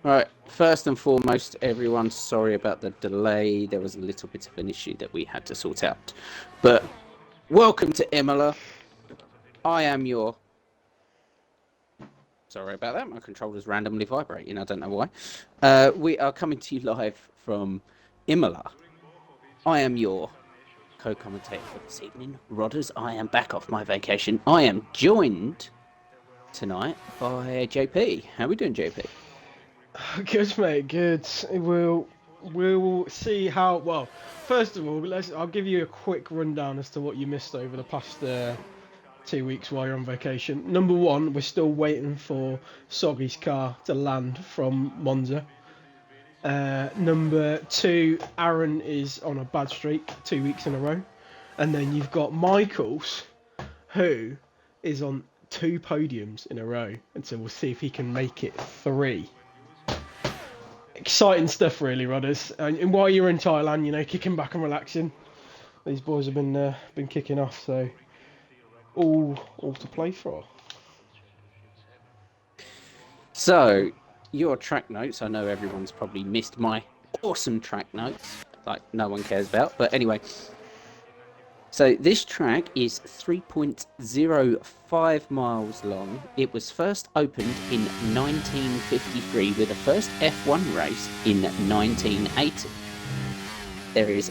Right, first and foremost, everyone, sorry about the delay. There was a little bit of an issue that we had to sort out. But welcome to Imola. I am your... Sorry about that, my controller's randomly vibrating, I don't know why. We are coming to you live from Imola. I am your co-commentator for this evening, Rodders. I am back off my vacation. I am joined tonight by JP. How are we doing, JP? Good, mate. Good. We'll see how. Well, first of all, I'll give you a quick rundown as to what you missed over the past 2 weeks while you're on vacation. Number one, we're still waiting for Soggy's car to land from Monza. Number two, Aaron is on a bad streak 2 weeks in a row, and then you've got Michaels, who is on 2 podiums in a row, and so we'll see if he can make it 3. Exciting stuff, really, Rodders. And while you're in Thailand, kicking back and relaxing, these boys have been kicking off, so all to play for. So, your track notes, I know everyone's probably missed my awesome track notes, like no one cares about, but anyway. So this track is 3.05 miles long. It was first opened in 1953 with the first F1 race in 1980. There is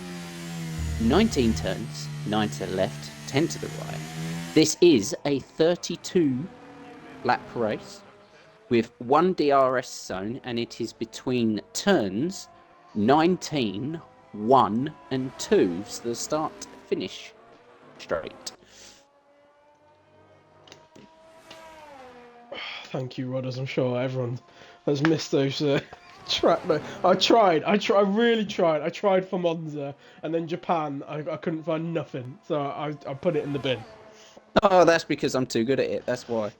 19 turns, 9 to the left, 10 to the right. This is a 32 lap race with 1 DRS zone, and it is between turns 19, 1 and 2. So the start finish straight. Thank you, Rodders. I'm sure everyone has missed those track notes. I really tried. I tried for Monza, and then Japan, I couldn't find nothing, so I put it in the bin. Oh, that's because I'm too good at it. That's why.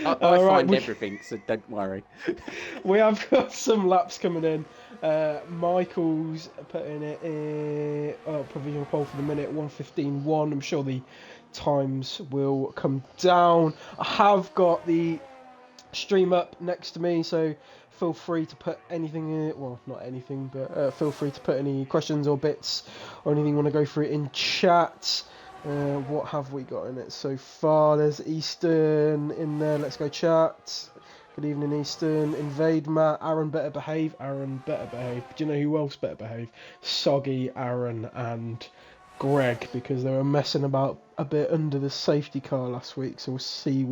I find everything, so don't worry. We have got some laps coming in. Michael's putting it in provisional pole for the minute 1:15.1. I'm sure the times will come down. I have got the stream up next to me, so feel free to put anything in it. Well, not anything, but feel free to put any questions or bits or anything you want to go through in chat. What have we got in it so far? There's Eastern in there. Let's go chat. Good evening, Eastern. Invade Matt. Aaron better behave. Aaron better behave. Do you know who else better behave? Soggy, Aaron, and Greg, because they were messing about a bit under the safety car last week. So we'll see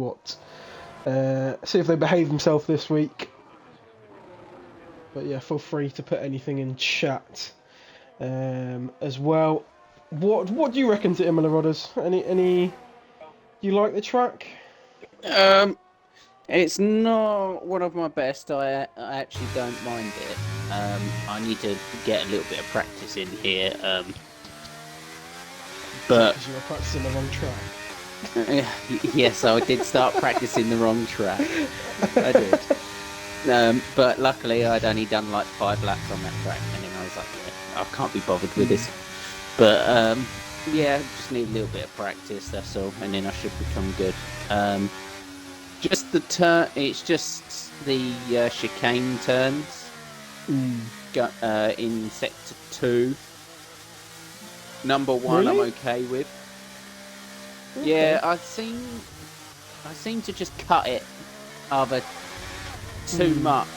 see if they behave themselves this week. But yeah, feel free to put anything in chat as well. What do you reckon to Imola, Rodders? Any? Do you like the track? It's not one of my best. I actually don't mind it. I need to get a little bit of practice in here. But because you were practicing the wrong track. Yes, I did start practicing the wrong track. I did. But luckily, I'd only done like 5 laps on that track, and then I was like, yeah, I can't be bothered with this. But yeah, just need a little bit of practice, that's all, and then I should become good. Just the turn, it's just the chicane turns in sector 2. Number 1, really? I'm okay with. Okay. Yeah, I seem to just cut it either too much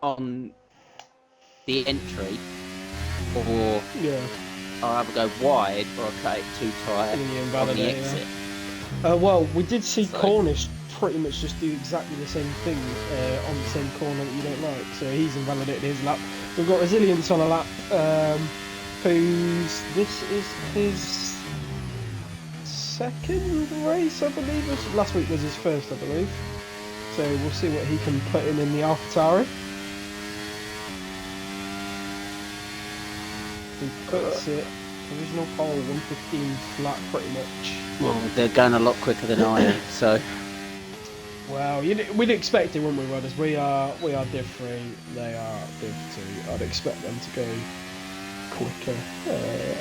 on the entry, or I'll either go wide or I'll cut it too tight on the exit. Well, we did see Cornish pretty much just do exactly the same thing on the same corner that you don't like, so he's invalidated his lap. We've got Resilience on a lap, this is his second race, I believe. Last week was his first, I believe. So we'll see what he can put in the AlphaTauri. He puts it provisional pole 1:15 flat, pretty much. Well, they're going a lot quicker than I am, so. Well, we'd expect it, wouldn't we, Rodders? We are Div 3, they are Div 2. I'd expect them to go quicker.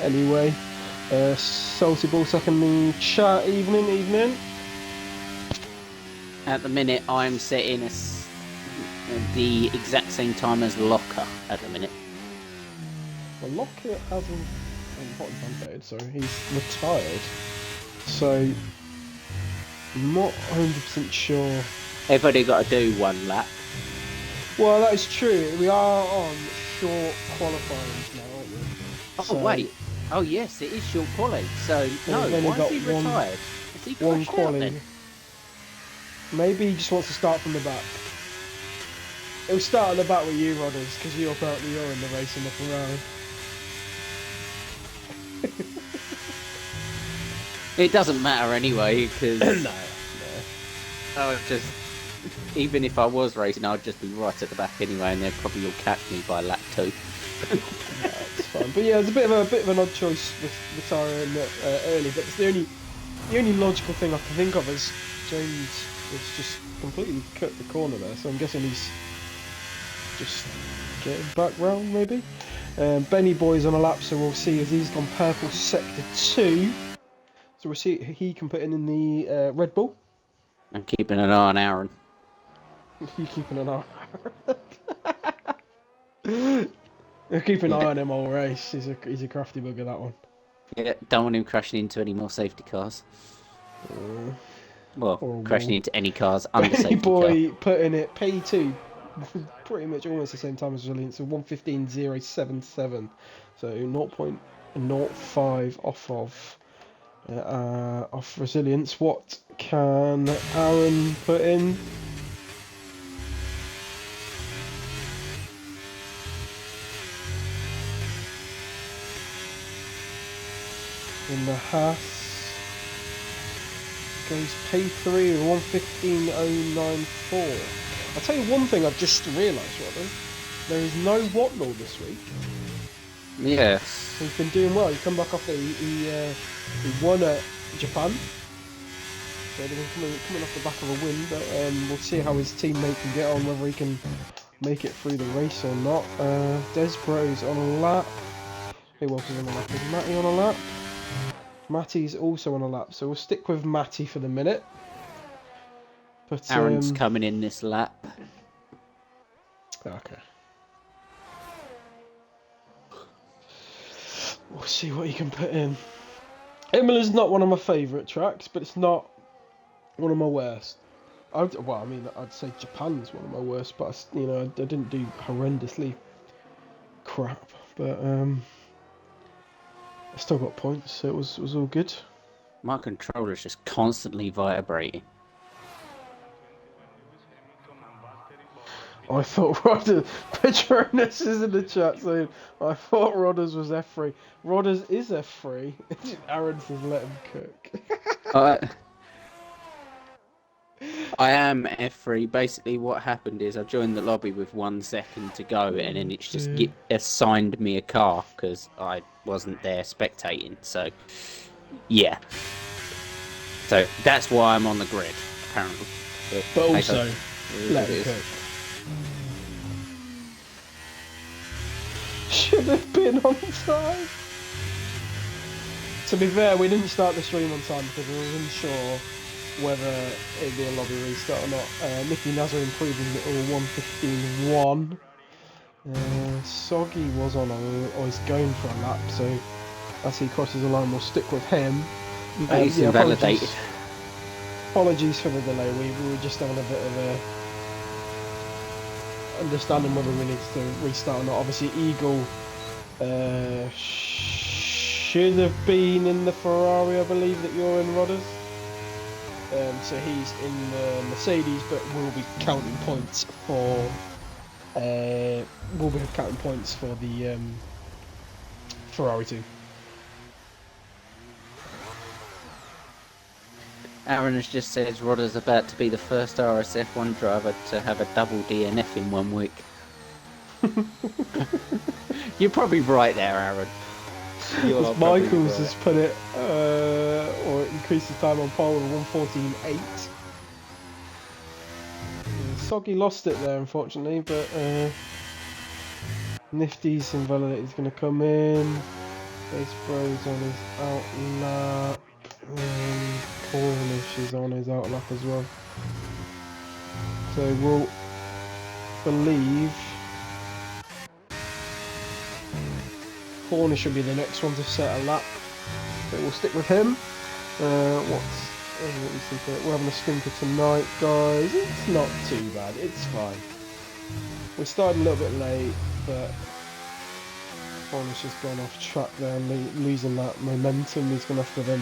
Anyway, Salty Ball second the chat. Evening. At the minute, I'm setting a the exact same time as Locker at the minute. Well, Lockett hasn't. What is undated? Sorry, he's retired. So, I'm not 100% sure. They've only got to do one lap. Well, that is true. We are on short qualifying now, aren't we? Oh, wait. Oh, yes, it is short quality. So, no, we've only why got is he retired? Has he one crashed out quali. then? Maybe he just wants to start from the back. It'll start at the back with you, Rodders, because you're in the race in the Ferrari. It doesn't matter anyway, because No. I would just, even if I was racing, I'd just be right at the back anyway, and they'd probably all catch me by lap 2. That's fine. But yeah, it's a bit of an odd choice with retiring early. But it's the only logical thing I can think of is James has just completely cut the corner there. So I'm guessing he's just getting back round maybe. Benny Boy's on a lap, so we'll see as he's gone purple sector 2. So we'll see he can put in the Red Bull. I'm keeping an eye on Aaron. You keeping an eye? You're keeping an eye on him all race. He's a crafty bugger, that one. Yeah, don't want him crashing into any more safety cars. Well, crashing into any cars under Benny safety Boy car. putting it P2, pretty much almost the same time as Resilience, so 1:15.077, so 0.05 off Resilience. What can Aaron put in? In the Haas goes P3 with 1:15.094. I'll tell you one thing I've just realised, Robin. There is no Watnall this week. Yes. He's been doing well. He's come back off he won at Japan. So they've been coming off the back of a win, but we'll see how his teammate can get on, whether he can make it through the race or not. Desbro's on a lap. Who else is on a lap? Is Matty on a lap? Matty's also on a lap, so we'll stick with Matty for the minute. But Aaron's coming in this lap. Okay. We'll see what he can put in. Imola's not one of my favourite tracks, but it's not one of my worst. I'd say Japan's one of my worst, but I didn't do horrendously crap. But I still got points, so it was all good. My controller's just constantly vibrating. I thought Rodders, Patronus is in the chat saying, I thought Rodders was F3. Rodders is F3. Aaron says let him cook. I am F3. Basically what happened is I joined the lobby with 1 second to go, and then it's just assigned me a car because I wasn't there spectating. So, yeah. So that's why I'm on the grid, apparently. But also, let him cook. Should have been on time. To be fair, we didn't start the stream on time because we were unsure whether it'd be a lobby restart or not. Nicky Nazar improving little 1:15.1. Soggy was on he's going for a lap, so as he crosses the line, we'll stick with him. He's invalidated. Apologies for the delay. We were just having a bit of a understanding whether we need to restart or not. Obviously, Eagle should have been in the Ferrari, I believe, that you're in, Rodders. So he's in the Mercedes, but will be counting points for the Ferrari too. Aaron has just said Rodder's about to be the first RSF1 driver to have a double DNF in 1 week. You're probably right there, Aaron. Michaels has put it, or increased the time on pole to 1:14.8. Soggy lost it there, unfortunately, but Nifty's invalidated is going to come in. Base Bros on his out lap. Cornish is on his out lap as well. So we'll believe Corner should be the next one to set a lap. So we'll stick with him. We're having a stinker tonight, guys. It's not too bad. It's fine. We started a little bit late, but Corner's just gone off track there and losing that momentum. He's going to have to then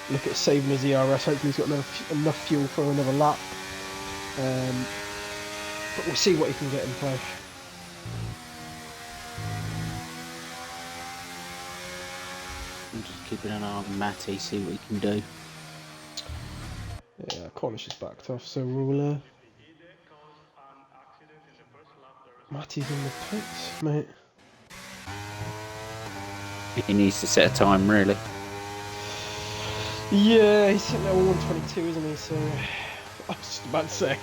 look at saving his ERS. Hopefully he's got enough fuel for another lap. But we'll see what he can get in play. I'm just keeping an eye on Matty, see what he can do. Yeah, Cornish is backed off, so we'll... Matty's in the pits, mate. He needs to set a time, really. Yeah, he's sitting there at 122, isn't he? So, I was just about to say.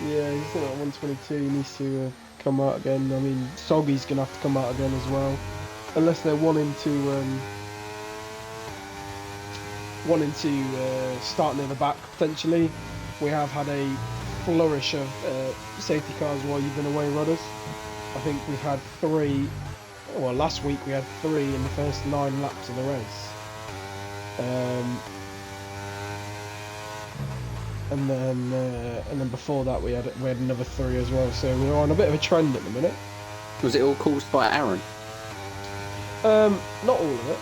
Yeah, he's sitting at 122. He needs to come out again. I mean, Soggy's going to have to come out again as well. Unless they're wanting to start near the back, potentially. We have had a flourish of safety cars while you've been away, Rudders. I think we've had 3. Well, last week we had 3 in the first 9 laps of the race. And then before that we had another 3 as well. So we're on a bit of a trend at the minute. Was it all caused by Aaron? Not all of it.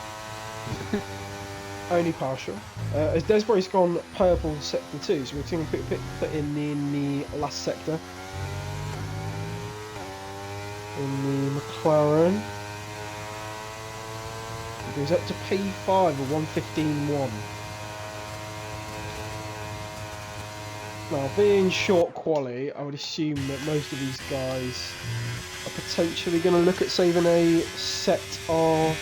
Only partial. As Desbury's gone purple sector 2, so we're going to put in the last sector. In the McLaren. It goes up to P5 at 1:15.1. Now, being short quali, I would assume that most of these guys are potentially going to look at saving a set of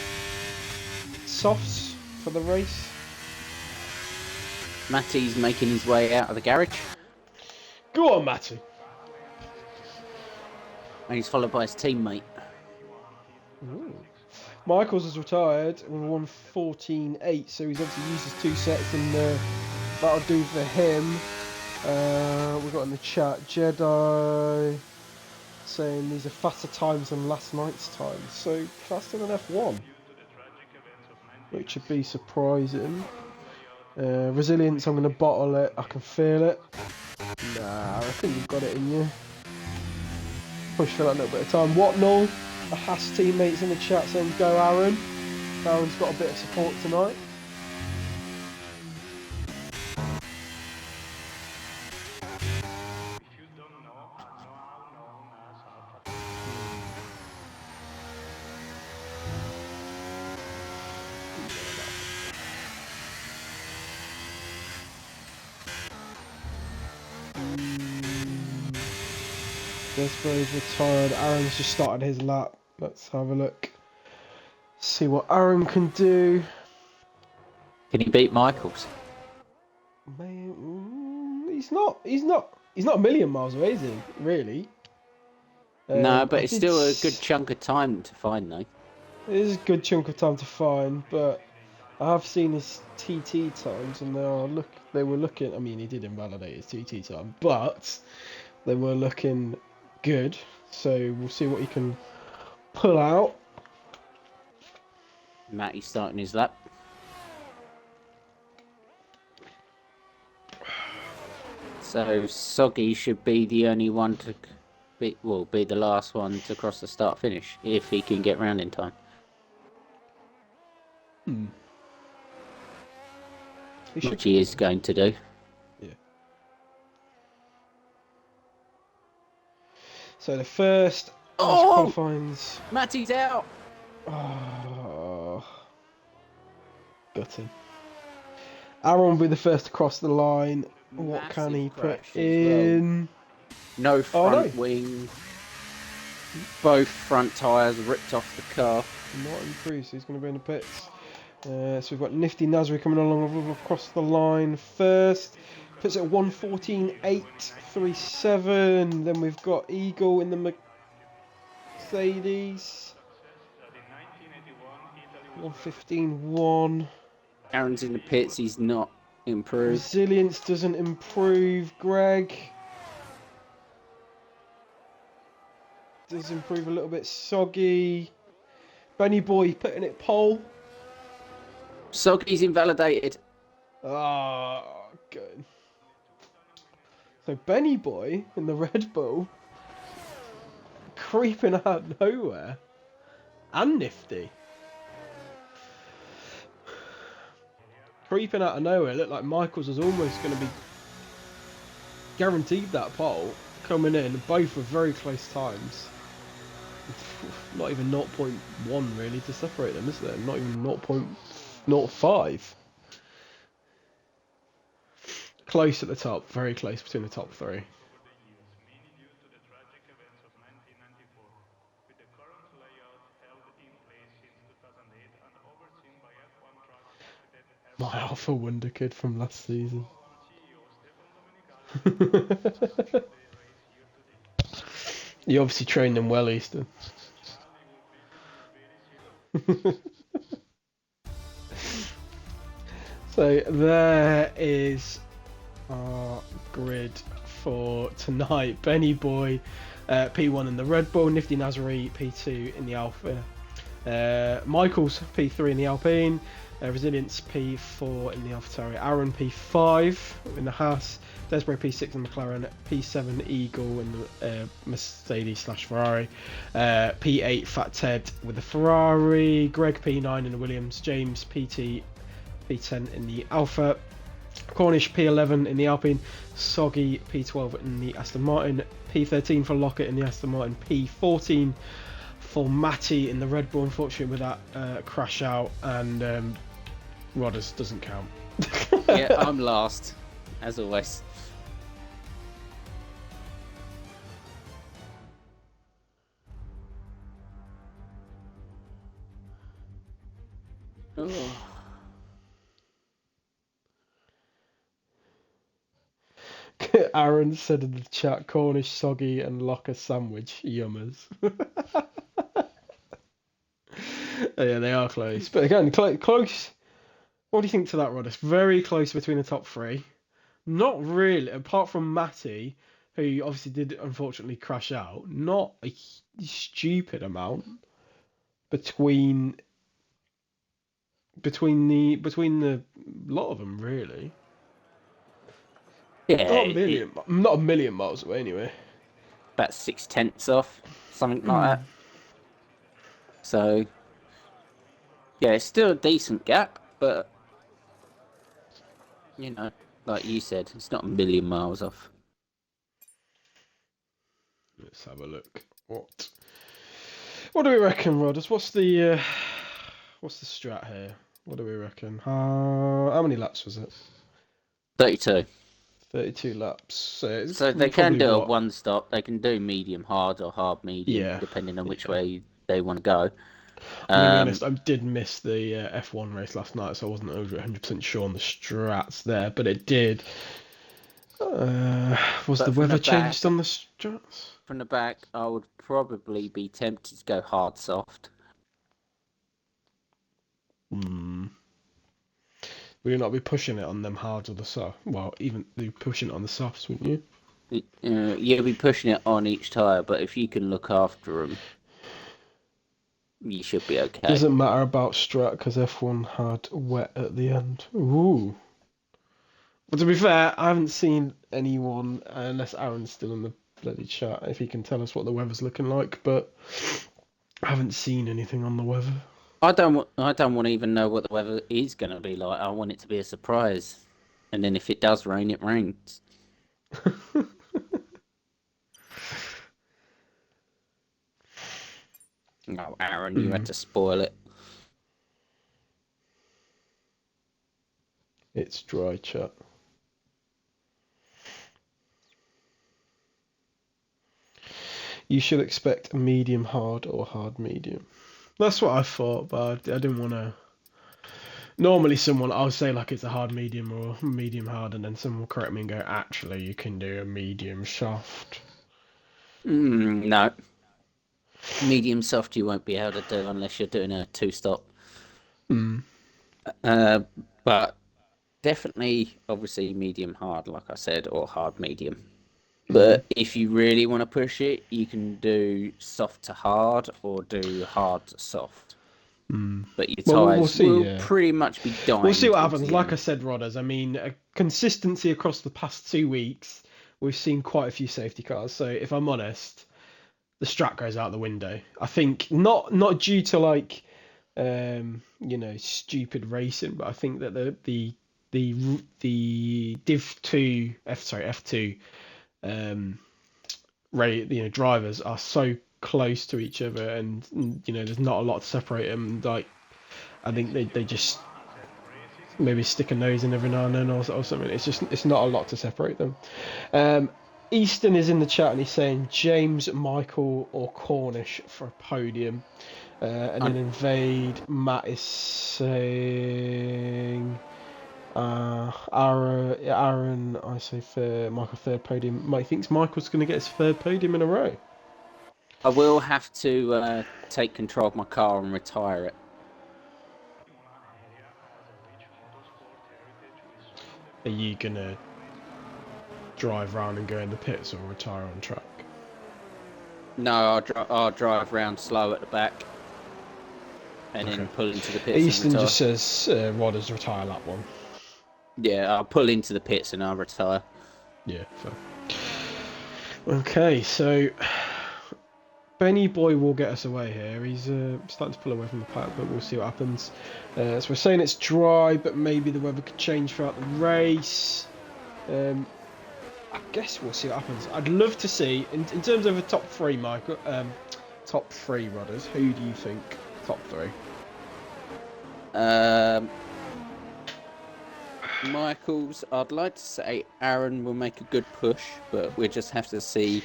softs for the race. Matty's making his way out of the garage. Go on, Matty. And he's followed by his teammate. Ooh. Michaels has retired with 1:14.8, so he's obviously used his 2 sets, and that'll do for him. We've got in the chat Jedi saying these are faster times than last night's times, so faster than F1, which would be surprising. Resilience, I'm going to bottle it. I can feel it. Nah, I reckon you've got it in you. Push for that little bit of time. What, Null? The Haas teammates in the chat saying go Aaron. Aaron's got a bit of support tonight. Desbo's retired. Aaron's just started his lap. Let's have a look. See what Aaron can do. Can he beat Michaels? Man, he's not a million miles away, is he? Really? No, but it's still a good chunk of time to find, though. It is a good chunk of time to find, but I have seen his TT times, and they were looking. I mean, he did invalidate his TT time, but they were looking good. So we'll see what he can pull out. Matty's starting his lap. So Soggy should be the only one to be the last one to cross the start finish if he can get round in time. Which he is going to do. Yeah. So the first qualifying's... Matty's out! Oh, gutting. Aaron will be the first to cross the line. What Massive can he put crash in? No front wing. Both front tyres ripped off the car. Not improved, so he's going to be in the pits. So we've got Nifty Nasri coming along across the line first. Puts it at 1:14.837. Then we've got Eagle in the Mercedes. 1:15.1. Aaron's in the pits, he's not improved. Resilience doesn't improve. Greg does improve a little bit. Soggy. Benny Boy putting it pole. Soggy's invalidated. Ah, good. So Benny Boy in the Red Bull creeping out of nowhere. And Nifty. Creeping out of nowhere. It looked like Michaels was almost going to be guaranteed that pole coming in. Both were very close times. Not even 0.1 really to separate them, is there? Not even 0.05. Close at the top, very close between the top three. My Alpha Wonder Kid from last season. You obviously trained him well, Easton. So there is our grid for tonight. Benny Boy, P1 in the Red Bull, Nifty Nazari, P2 in the Alpha, Michaels, P3 in the Alpine, Resilience, P4 in the AlphaTauri, Aaron, P5 in the Haas, Desbro, P6 in the McLaren, P7 Eagle in the Mercedes/Ferrari, P8 Fat Ted with the Ferrari, Greg, P9 in the Williams, James, P10 in the Alpha, Cornish P11 in the Alpine, Soggy P12 in the Aston Martin, P13 for Lockett in the Aston Martin, P14 for Matty in the Red Bull, unfortunately with that crash out, and Rodders doesn't count. Yeah, I'm last, as always. Oh. Aaron said in the chat, Cornish, Soggy and Locker sandwich, yummers. Yeah, they are close. But again, close. What do you think to that, Rod? It's very close between the top three. Not really, apart from Matty, who obviously did unfortunately crash out. Not a stupid amount between the lot of them, really. Yeah, Not a million miles away, anyway. about 6/10 off, something like that. So, yeah, it's still a decent gap, but you know, like you said, it's not a million miles off. Let's have a look. What do we reckon, Rodders? What's the strat here? What do we reckon? How many laps was it? 32. 32 laps. So they can do a one stop. They can do medium hard or hard medium, depending on which way they want to go. I'm going to be honest, I did miss the F1 race last night, so I wasn't over 100% sure on the strats there, but it did. Was the weather changed on the strats? From the back, I would probably be tempted to go hard soft. Would you not be pushing it on them hard or the soft? Well, even be pushing it on the softs, wouldn't you? You'll be pushing it on each tyre, but if you can look after them, you should be okay. Doesn't matter about strat because F1 had wet at the end. Ooh. But to be fair, I haven't seen anyone, unless Aaron's still in the bloody chat, if he can tell us what the weather's looking like, but I haven't seen anything on the weather. I don't want to even know what the weather is going to be like. I want it to be a surprise. And then if it does rain, it rains. Oh, Aaron, you had to spoil it. It's dry, chat. You should expect medium hard or hard medium. That's what I thought, but I didn't want to. Normally, I'll say like it's a hard medium or medium hard, and then someone will correct me and go, actually, you can do a medium soft. No. Medium soft you won't be able to do unless you're doing a two-stop. But definitely, obviously, medium hard, like I said, or hard medium. Mm. But if you really want to push it, you can do soft to hard or do hard to soft. Mm. But your Well, we'll tyres see. will Yeah, pretty much be we'll dying see what towards happens. the Like I end. said, Rodders. I mean, consistency across the past 2 weeks. We've seen quite a few safety cars. So if I'm honest, the strat goes out the window. I think not due to like stupid racing, but I think that the Div 2 F2 um drivers are so close to each other, and there's not a lot to separate them. Like I think they just maybe stick a nose in every now and then, or something. It's not a lot to separate them. Um, Easton is in the chat and he's saying James, Michael, or Cornish for a podium. And then And Invade Matt is saying Aaron, I say for Michael third podium. Mike thinks Michael's going to get his third podium in a row. I will have to take control of my car and retire it. Are you gonna drive round and go in the pits or retire on track? No, I'll drive round slow at the back and Okay. then pull into the pits and Easton retire. just says Rodders retire lap one. Yeah, I'll pull into the pits and I'll retire. Yeah, fair. Okay, so Benny Boy will get us away here. He's starting to pull away from the pack, but we'll see what happens. So we're saying it's dry, but maybe the weather could change throughout the race. I guess we'll see what happens. I'd love to see, in terms of a top three, Michael, top three rudders, who do you think top three? Michaels, I'd like to say Aaron will make a good push, but we just have to see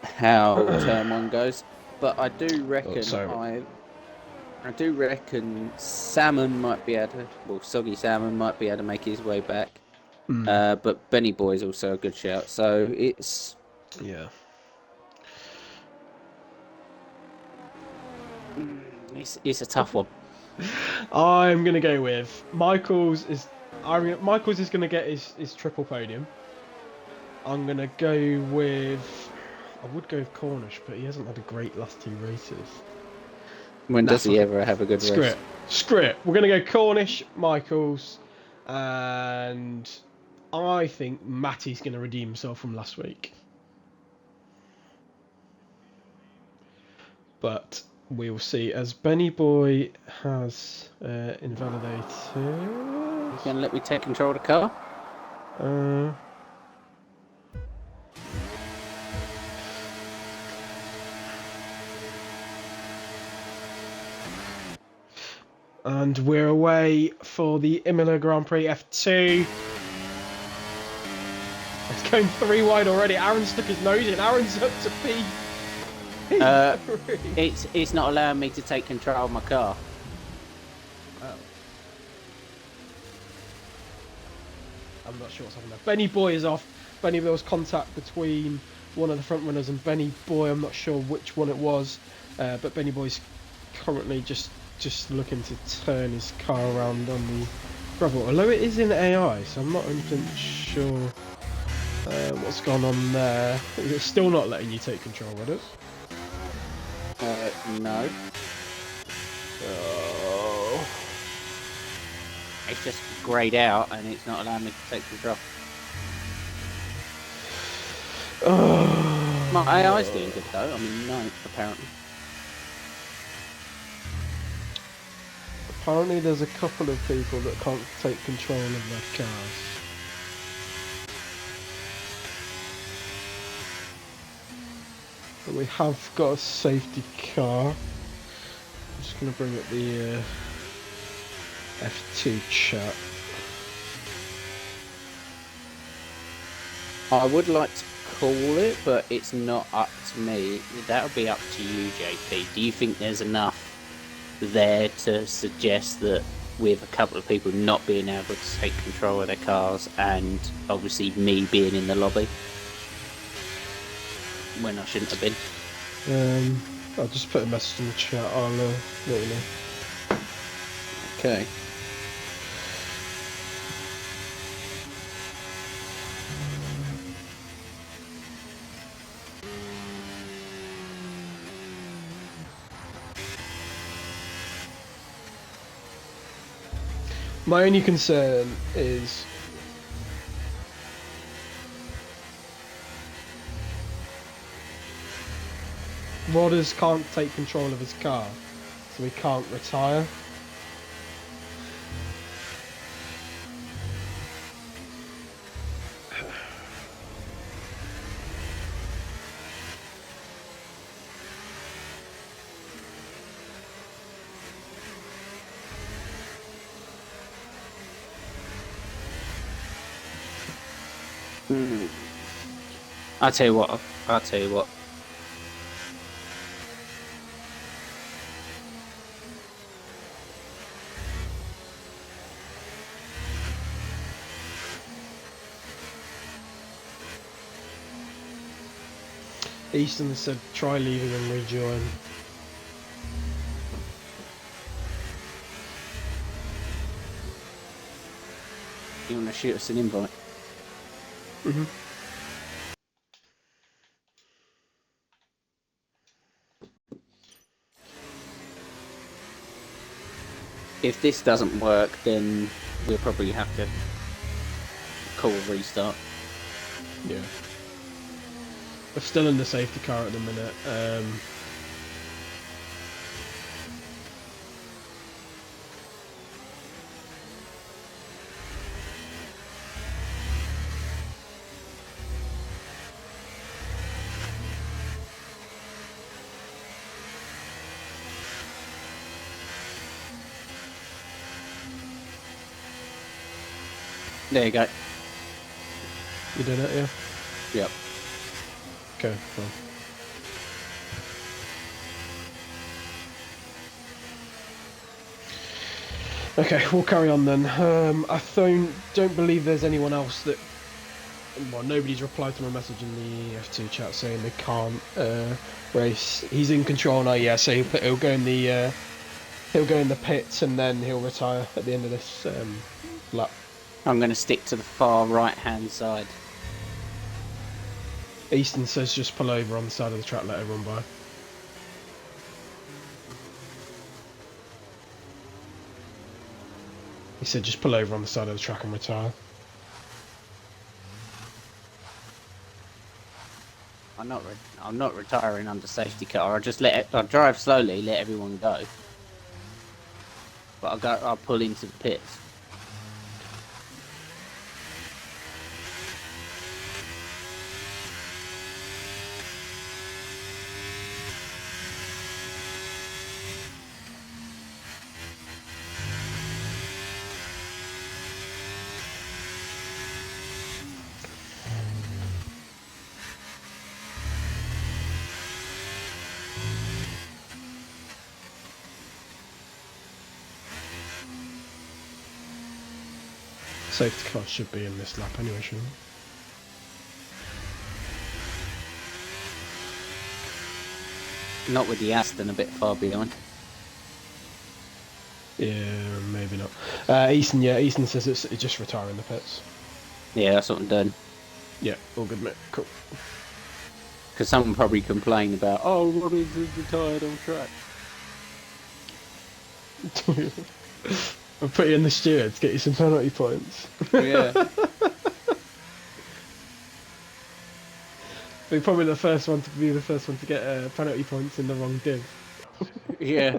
how turn one goes. But I do reckon Salmon might be able to, well, Soggy Salmon might be able to make his way back. But Benny Boy is also a good shout. So it's Yeah. It's a tough one. I'm gonna go with Michaels is gonna get his triple podium. I'm gonna go with. I would go with Cornish, but he hasn't had a great last two races. When does he ever have a good race? Screw it. We're gonna go Cornish, Michaels, and I think Matty's gonna redeem himself from last week. But we will see, as Benny Boy has invalidated. You gonna let me take control of the car? And we're away for the Imola Grand Prix F2. It's going three wide already. Aaron stuck his nose in. Aaron's up to P. It's not allowing me to take control of my car. Oh. I'm not sure what's happened there. Benny Boy is off. Benny, there was contact between one of the front runners and Benny Boy. I'm not sure which one it was, but Benny Boy's currently just looking to turn his car around on the gravel. Although it is in AI, so I'm not 100% sure what's gone on there. Is it still not letting you take control with it? No. Oh. It's just greyed out and it's not allowing me to take control. Oh. My AI's doing good though. I mean, no, apparently. Apparently there's a couple of people that can't take control of their cars. But we have got a safety car. I'm just going to bring up the F2 chat. I would like to call it, but it's not up to me. That'll be up to you, JP. Do you think there's enough there to suggest that with a couple of people not being able to take control of their cars and obviously me being in the lobby when I shouldn't have been? I'll just put a message in the chat. I'll let you know. Okay. My only concern is Rodders can't take control of his car, so he can't retire. I'll tell you what. I'll tell you what. Easton said try leaving and rejoin. You want to shoot us an invite? If this doesn't work, then we'll probably have to call a restart. Yeah. We're still in the safety car at the minute. There you go. You did it, yeah? Yep. Okay, fine. Okay, we'll carry on then. I don't believe there's anyone else that... Well, nobody's replied to my message in the F2 chat saying they can't race. He's in control now, yeah, so he'll go in the pits and then he'll retire at the end of this lap. I'm going to stick to the far right-hand side. Easton says just pull over on the side of the track, let everyone by. He said just pull over on the side of the track and retire. I'm not retiring under safety car. I'll drive slowly, let everyone go. But I'll pull into the pits. Safety car should be in this lap anyway, shouldn't it? Not with the Aston a bit far behind. Yeah, maybe not. Easton says it's just retiring the pits. Yeah, that's what I'm doing. Yeah, all good, mate. Cool. Because someone probably complained about, oh, Robbie's retired on track. I'll put you in the stewards, get you some penalty points. Yeah. We're probably the first one to get penalty points in the wrong div. Yeah.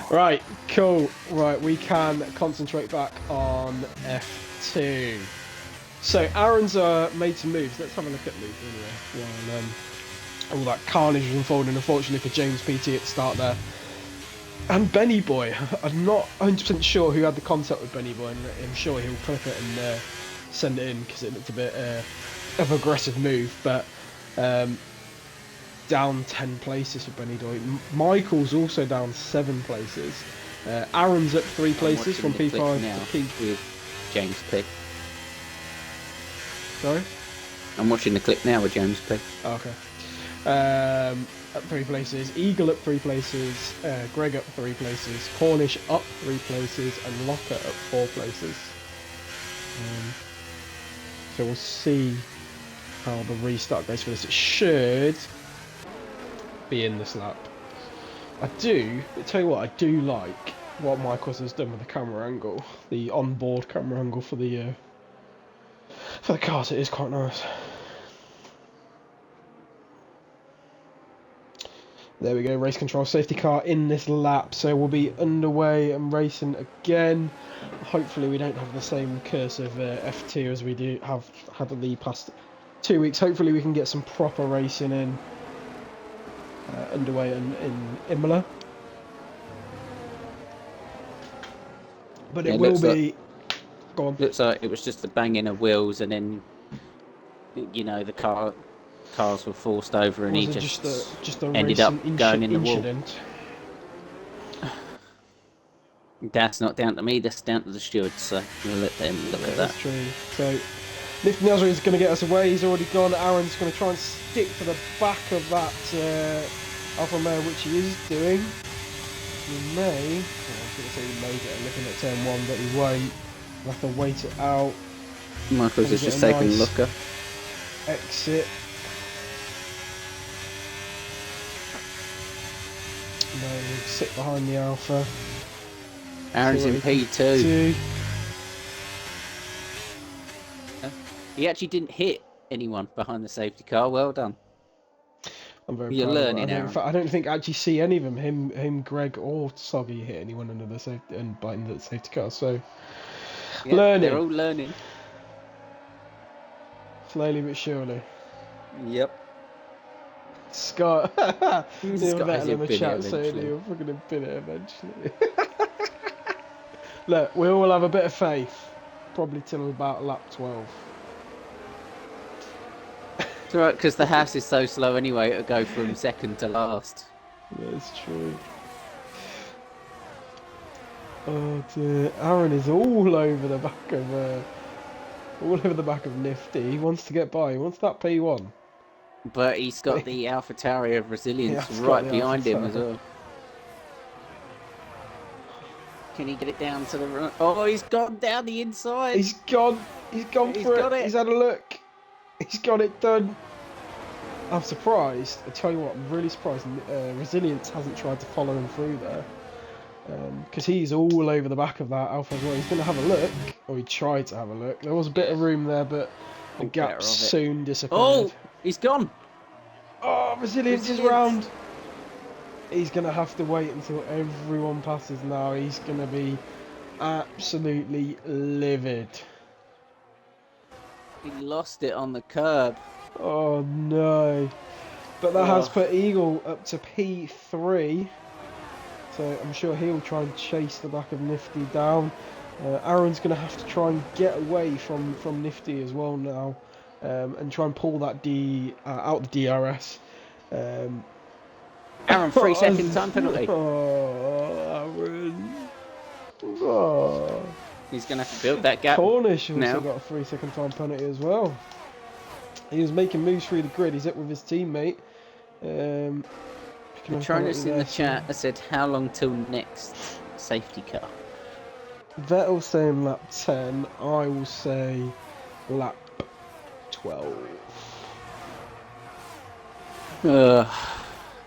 Right, cool. Right, we can concentrate back on F2. So Aaron's made some moves. Let's have a look at moves anyway. While all that carnage was unfolding, unfortunately for James PT at the start there. And Benny Boy, I'm not 100% sure who had the contact with Benny Boy, and I'm sure he'll clip it and send it in because it looked a bit of an aggressive move, but down 10 places for Benny Boy. Michael's also down 7 places. Aaron's up 3 places from P5 to P. With James P. Sorry? I'm watching the clip now with James P. Oh, okay. Up 3 places, Eagle up 3 places, Greg up 3 places, Cornish up 3 places, and Locker up 4 places. So we'll see how the restart goes for this. It should be in this lap. Tell you what, I do like what Michaels has done with the camera angle, the onboard camera angle for the cars. It is quite nice. There we go, race control safety car in this lap, so we'll be underway and racing again. Hopefully we don't have the same curse of F2 as we do have had in the past 2 weeks. Hopefully we can get some proper racing in underway in Imola. But it will be... Go on. Looks like it was just the banging of wheels, and then, you know, the cars were forced over, and he just ended up going in the wall. That's not down to me, that's down to the stewards, so we'll let them look at that. That's true. So, Nifty Nazri is going to get us away, he's already gone. Aaron's going to try and stick to the back of that Alfa Romeo, which he is doing. He may, I was going to say he may get a look in at turn 1, but he won't. We'll have to wait it out. Michael's is just taking a looker. Exit. No, sit behind the Alpha. Aaron's in P2. He actually didn't hit anyone behind the safety car. Well done. I'm very You're proud learning, Aaron. I don't think I actually see any of them. Him, Greg, or Soggy hit anyone under the safety and behind the safety car. So yeah, learning. They're all learning. Slowly but surely. Yep. Scott. Scott that in the chat saying he'll fucking bin it eventually. Look, we all have a bit of faith. Probably till about lap 12. It's alright, because the house is so slow anyway, it'll go from second to last. That's true. Oh dear, Aaron is all over the back of Nifty. He wants to get by. He wants that P1. But he's got the AlphaTauri of Resilience right behind him as well. Can he get it down to the right? Oh, he's gone down the inside. He's gone for it. He's had a look. He's got it done. I'm surprised. I tell you what, I'm really surprised. Resilience hasn't tried to follow him through there. Because he's all over the back of that Alpha as well. He's going to have a look. Or he tried to have a look. There was a bit of room there, but the gap soon disappeared. Oh, he's gone. Oh, Resilience is round. He's going to have to wait until everyone passes now. He's going to be absolutely livid. He lost it on the curb. Oh no. But that has put Eagle up to P3. So I'm sure he'll try and chase the back of Nifty down. Aaron's going to have to try and get away from Nifty as well now. And try and pull that out the DRS. Aaron, 3 second time penalty. Oh, Aaron. Oh. He's going to have to build that gap. Cornish also now. got a 3 second time penalty as well. He was making moves through the grid. He's up with his teammate. Patronus in the chat has said, how long till next safety car? Vettel saying lap 10. I will say lap 12. I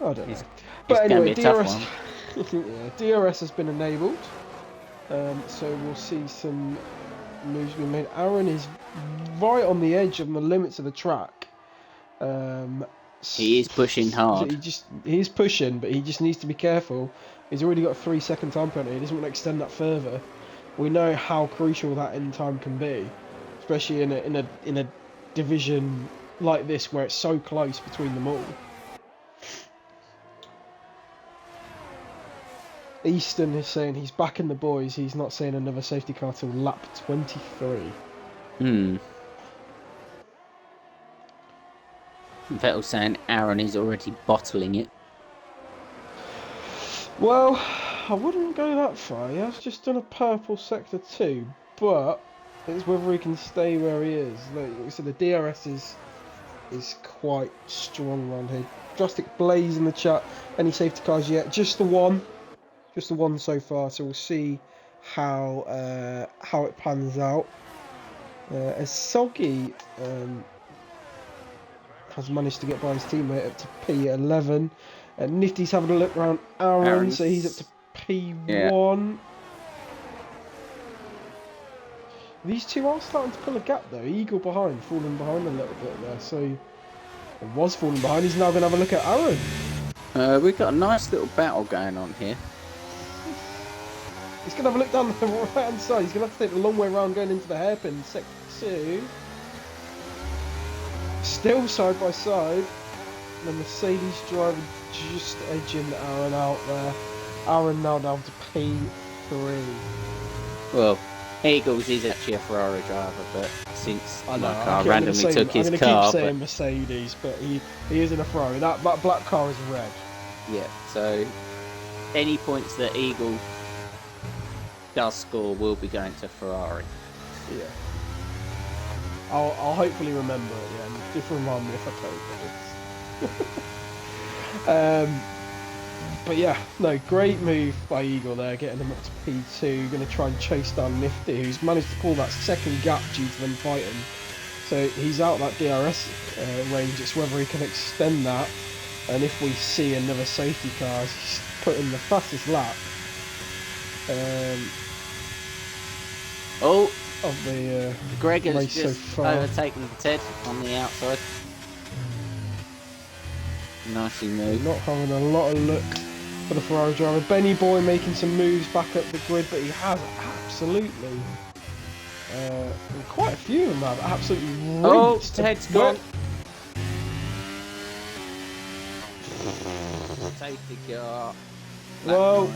don't know. But anyway, DRS, DRS has been enabled. So we'll see some moves being made. Aaron is right on the edge of the limits of the track. He is pushing hard. He's pushing, but he just needs to be careful. He's already got a 3 second time penalty. He doesn't want to extend that further. We know how crucial that end time can be, especially in a division like this where it's so close between them all. Easton is saying he's backing the boys. He's not seeing another safety car till lap 23. Vettel saying Aaron is already bottling it. Well, I wouldn't go that far. He has just done a purple sector 2, but it's whether he can stay where he is. Like we said, the DRS is quite strong around here. Drastic Blaze in the chat. Any safety cars yet? Just the one. Just the one so far, so we'll see how it pans out. As Soggy has managed to get by his teammate up to P11. Nifty's having a look around Aaron, so he's up to P1. These two are starting to pull a gap though. Eagle behind, falling behind a little bit there. So, it was falling behind. He's now going to have a look at Aaron. We've got a nice little battle going on here. He's going to have a look down the right hand side. He's going to have to take the long way around going into the hairpin. Sector 2. Still side by side. The Mercedes driver just edging Aaron out there. Aaron now down to P3. Well, Eagles is actually a Ferrari driver, but since I know, my car randomly took his car... I'm going to keep saying Mercedes, but he is in a Ferrari. That black car is red. Yeah, so any points that Eagle does score will be going to Ferrari. Yeah. I'll hopefully remember it, yeah, and just remind me if I don't. But yeah, no, great move by Eagle there, getting him up to P2. Going to try and chase down Nifty, who's managed to pull that second gap due to them fighting. So he's out that DRS range. It's whether he can extend that, and if we see another safety car, he's put in the fastest lap of the Greg has race just so far. overtaken Ted on the outside. Nicely moved. Not having a lot of luck for the Ferrari driver. Benny Boy making some moves back up the grid, but he has absolutely quite a few of them have absolutely rinsed. Ted's gone. Safety car. Well,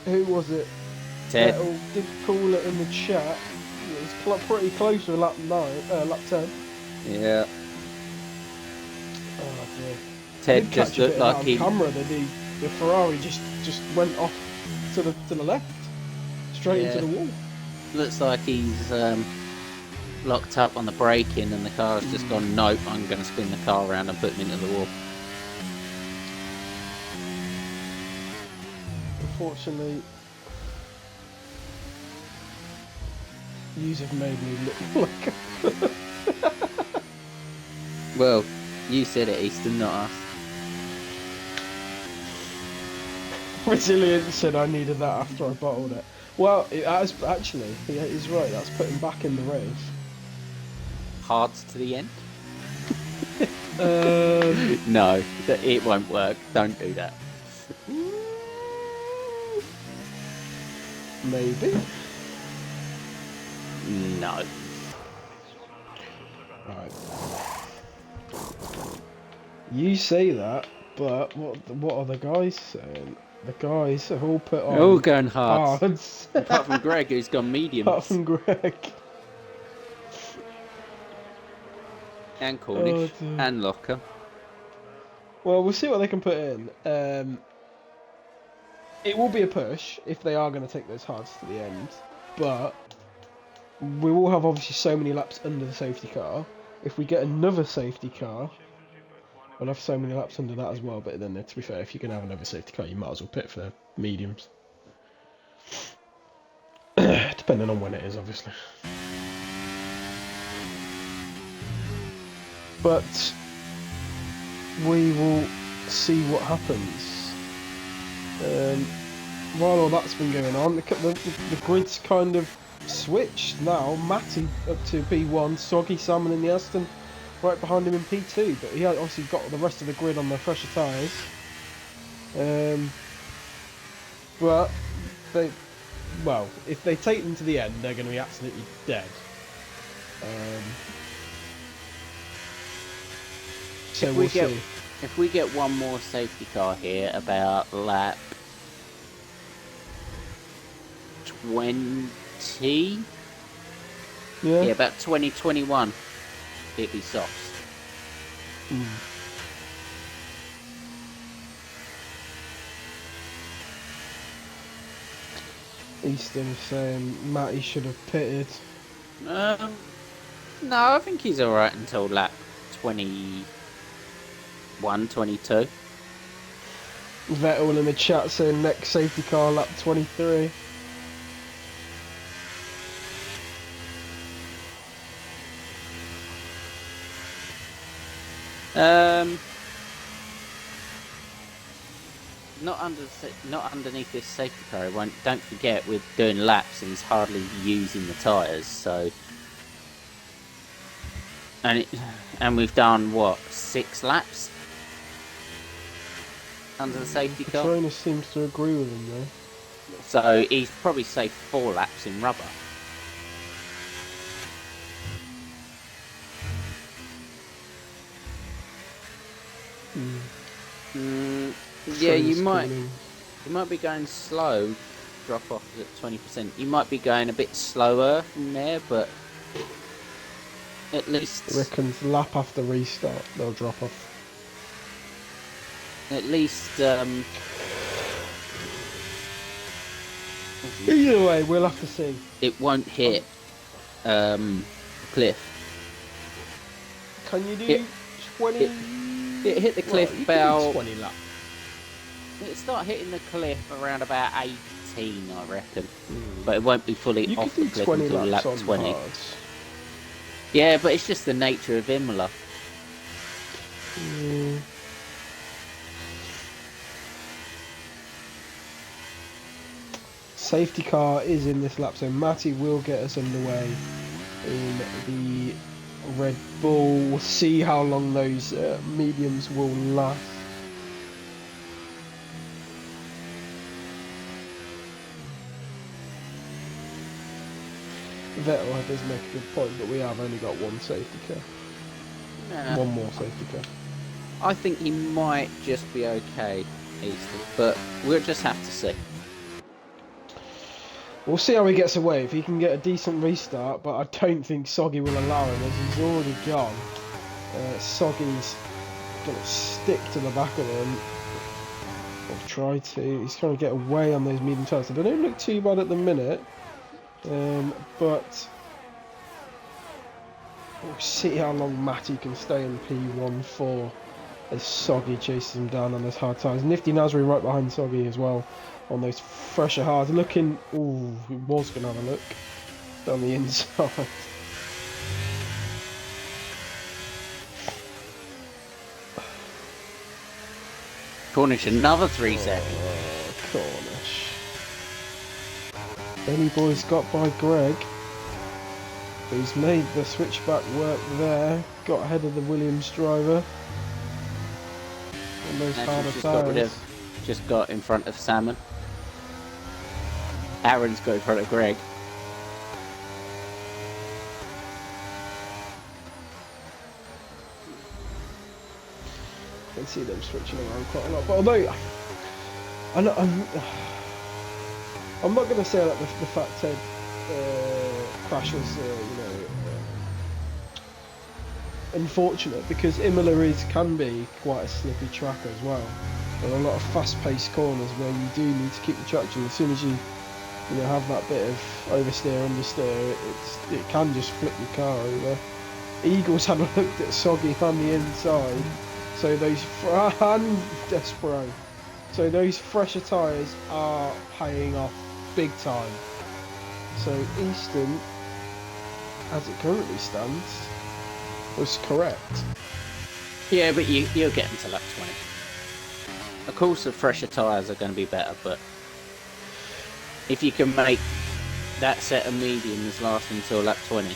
who was it? Ted. Vettel did call it in the chat. It was pretty close to lap 10. Yeah. Oh dear. Ted just looked like he... camera that the Ferrari just went off to the left, straight into the wall. Looks like he's locked up on the braking, and the car's just gone, nope, I'm going to spin the car around and put him into the wall. Unfortunately, yous have made me look like... Well, you said it, Easton, not us. Resilient said I needed that after I bottled it. Well, it has actually. He's right. That's put him back in the race. Hards to the end? No, it won't work. Don't do that. Maybe. No. Right. You say that, but what are the guys saying? The guys have all put on... They're all going hard. Hards. Apart from Greg, who's gone medium. Apart from Greg. And Cornish. And Locker. Well, we'll see what they can put in. It will be a push if they are going to take those hards to the end. But we will have obviously so many laps under the safety car. If we get another safety car... We'll have so many laps under that as well, but then to be fair, if you can have another safety car, you might as well pit for mediums. Depending on when it is, obviously. But we will see what happens. While all that's been going on, the grid's kind of switched now. Matty up to P1, Soggy Salmon in the Aston. Right behind him in P2, but he obviously got the rest of the grid on the fresher tyres. But if they take them to the end, they're going to be absolutely dead. So we'll see. If we get one more safety car here, about lap 20. Yeah, about 2021. It'd be soft. Easton saying Matty should have pitted. No, I think he's alright until lap 21, 22. Vettel in the chat saying next safety car lap 23. not underneath this safety car. He won't. Don't forget, we're doing laps, and he's hardly using the tyres. So, and we've done what, 6 laps under the safety car. Petronas seems to agree with him though. So he's probably saved 4 laps in rubber. Yeah, you might be going slow. Drop off at 20%. You might be going a bit slower from there, but at least I reckon lap after restart they'll drop off. At least Either way, we'll have to see. It won't hit cliff. Can you do 20? It hit the cliff about 20 laps. It start hitting the cliff around about 18, I reckon. But it won't be fully You off could the do cliff until lap 20. Hards. Yeah, but it's just the nature of Imola. Safety car is in this lap, so Matty will get us underway in the Red Bull. We'll see how long those mediums will last. Vettel does make a good point, but we have only got one safety car. Nah, one more safety car. I think he might just be okay, Easton, but we'll just have to see. We'll see how he gets away. If he can get a decent restart, but I don't think Soggy will allow him, as he's already gone. Soggy's going to stick to the back of him. Or try to. He's trying to get away on those medium tyres. They don't look too bad at the minute. But we'll see how long Matty can stay in P14 as Soggy chases him down on those hard tyres. Nifty Nasri right behind Soggy as well on those fresher hards. Looking, ooh, he was going to have a look down the inside. Cornish, another 3 seconds. Cornish. Benny Boy's got by Greg, who's made the switchback work there. Got ahead of the Williams driver on those harder tyres. Just got in front of Salmon. Aaron's got in front of Greg. I can see them switching around quite a lot, but although I'm not going to say that the Fat Ted crash was unfortunate, because Imola can be quite a slippy track as well. There are a lot of fast-paced corners where you do need to keep the traction. As soon as you have that bit of oversteer, understeer, it can just flip your car over. Eagles had a look at Soggy on the inside, so those Despero. So those fresher tyres are paying off big time. So Easton, as it currently stands, was correct. Yeah, but you'll get into lap 20. Of course, the fresher tyres are going to be better, but if you can make that set of mediums last until lap 20,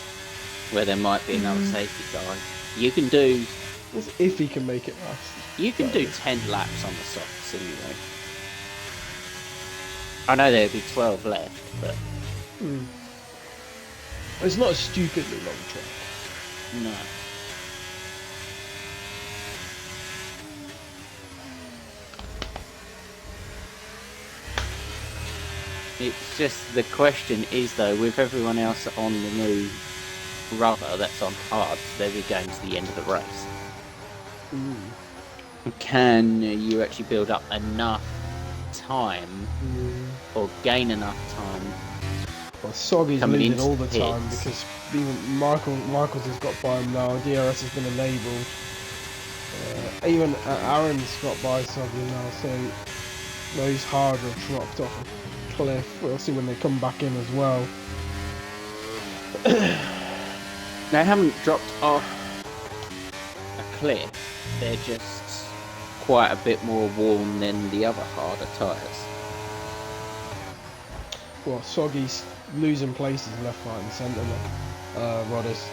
where there might be another safety car, you can do. If he can make it last. You can do 10 laps on the softs anyway. I know there'll be 12 left, but it's not a stupidly long track. no. It's just, the question is though, with everyone else on the new rubber that's on hard, they'll be going to the end of the race. Can you actually build up enough time or gain enough time? Well, Soggy's leading all the time because even Michaels has got by him now. DRS has been enabled. Even Aaron's got by Soggy now, so those hard have dropped off a cliff. We'll see when they come back in as well. They haven't dropped off a cliff, they're just quite a bit more worn than the other harder tyres. Well, Soggy's losing places left, right, and centre. Rodders.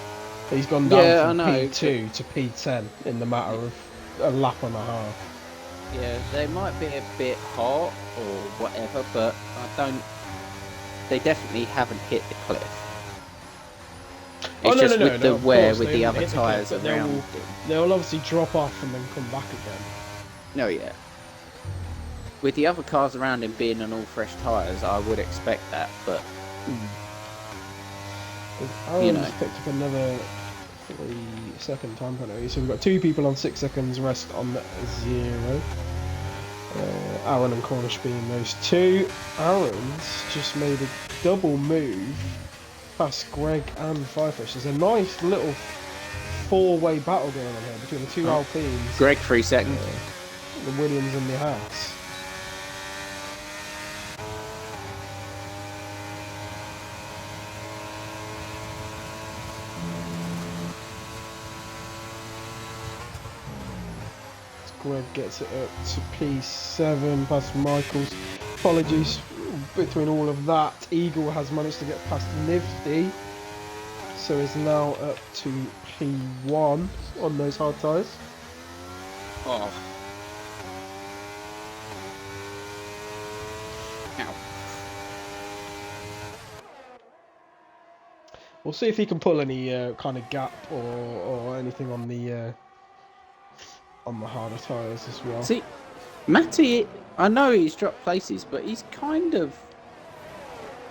He's gone down Yeah, I from know, P2 to P10 in the matter of a lap and a half. Yeah, they might be a bit hot or whatever, but they definitely haven't hit the cliff. Oh, It's no, just no, no, with no, the of wear course, with they the haven't other hit the cliff, tyres but around them. they'll obviously drop off and then come back again. No, yeah. With the other cars around him being on all fresh tyres, I would expect that, but Aaron's picked up another 3-second time penalty, so we've got 2 people on 6 seconds, rest on 0. Aaron and Cornish being those 2. Aaron's just made a double move past Greg and Firefish. There's a nice little 4-way battle going on here between the 2 Alpines. Greg 3 seconds. The Williams and the Haas. Greg gets it up to P7 past Michaels. Apologies between all of that. Eagle has managed to get past Nifty, so is now up to P1 on those hard tyres. Oh. Ow. We'll see if he can pull any kind of gap or anything on the harder tyres as well. See, Matty, I know he's dropped places, but he's kind of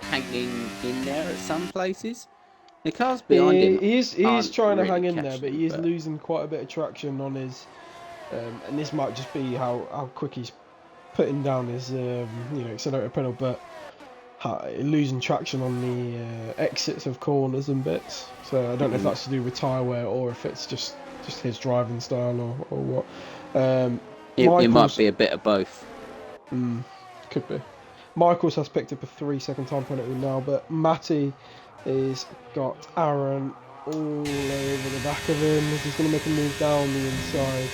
hanging in there at some places. The cars behind him. He is trying to hang in there, but he is but losing quite a bit of traction on his. And this might just be how quick he's putting down his accelerator pedal, but losing traction on the exits of corners and bits. So I don't know if that's to do with tyre wear or if it's just his driving style or what. It might be a bit of both. Could be. Michaels has picked up a 3-second time penalty now, but Matty has got Aaron all over the back of him. He's going to make a move down the inside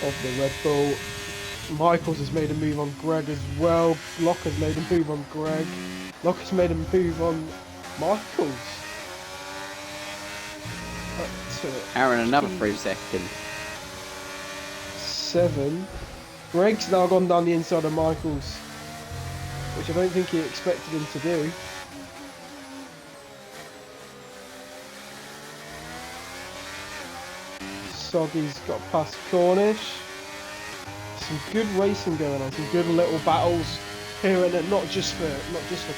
of the Red Bull. Michaels has made a move on Greg as well. Locke has made a move on Greg. Locke has made a move on Michaels. Aaron, another 3 seconds. 7. Greg's now gone down the inside of Michaels, which I don't think he expected him to do. Soggy's got past Cornish. Some good racing going on, some good little battles here and there, not just for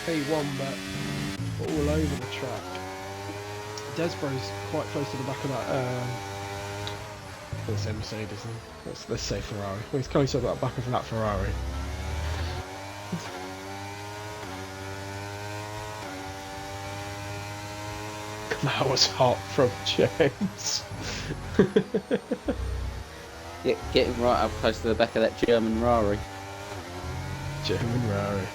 P1 but all over the track. Desborough's quite close to the back of that. Let's say Mercedes, let's say Ferrari. Well, he's close to the back of that Ferrari. That was hot from James. Getting right up close to the back of that German Rari. German Rari.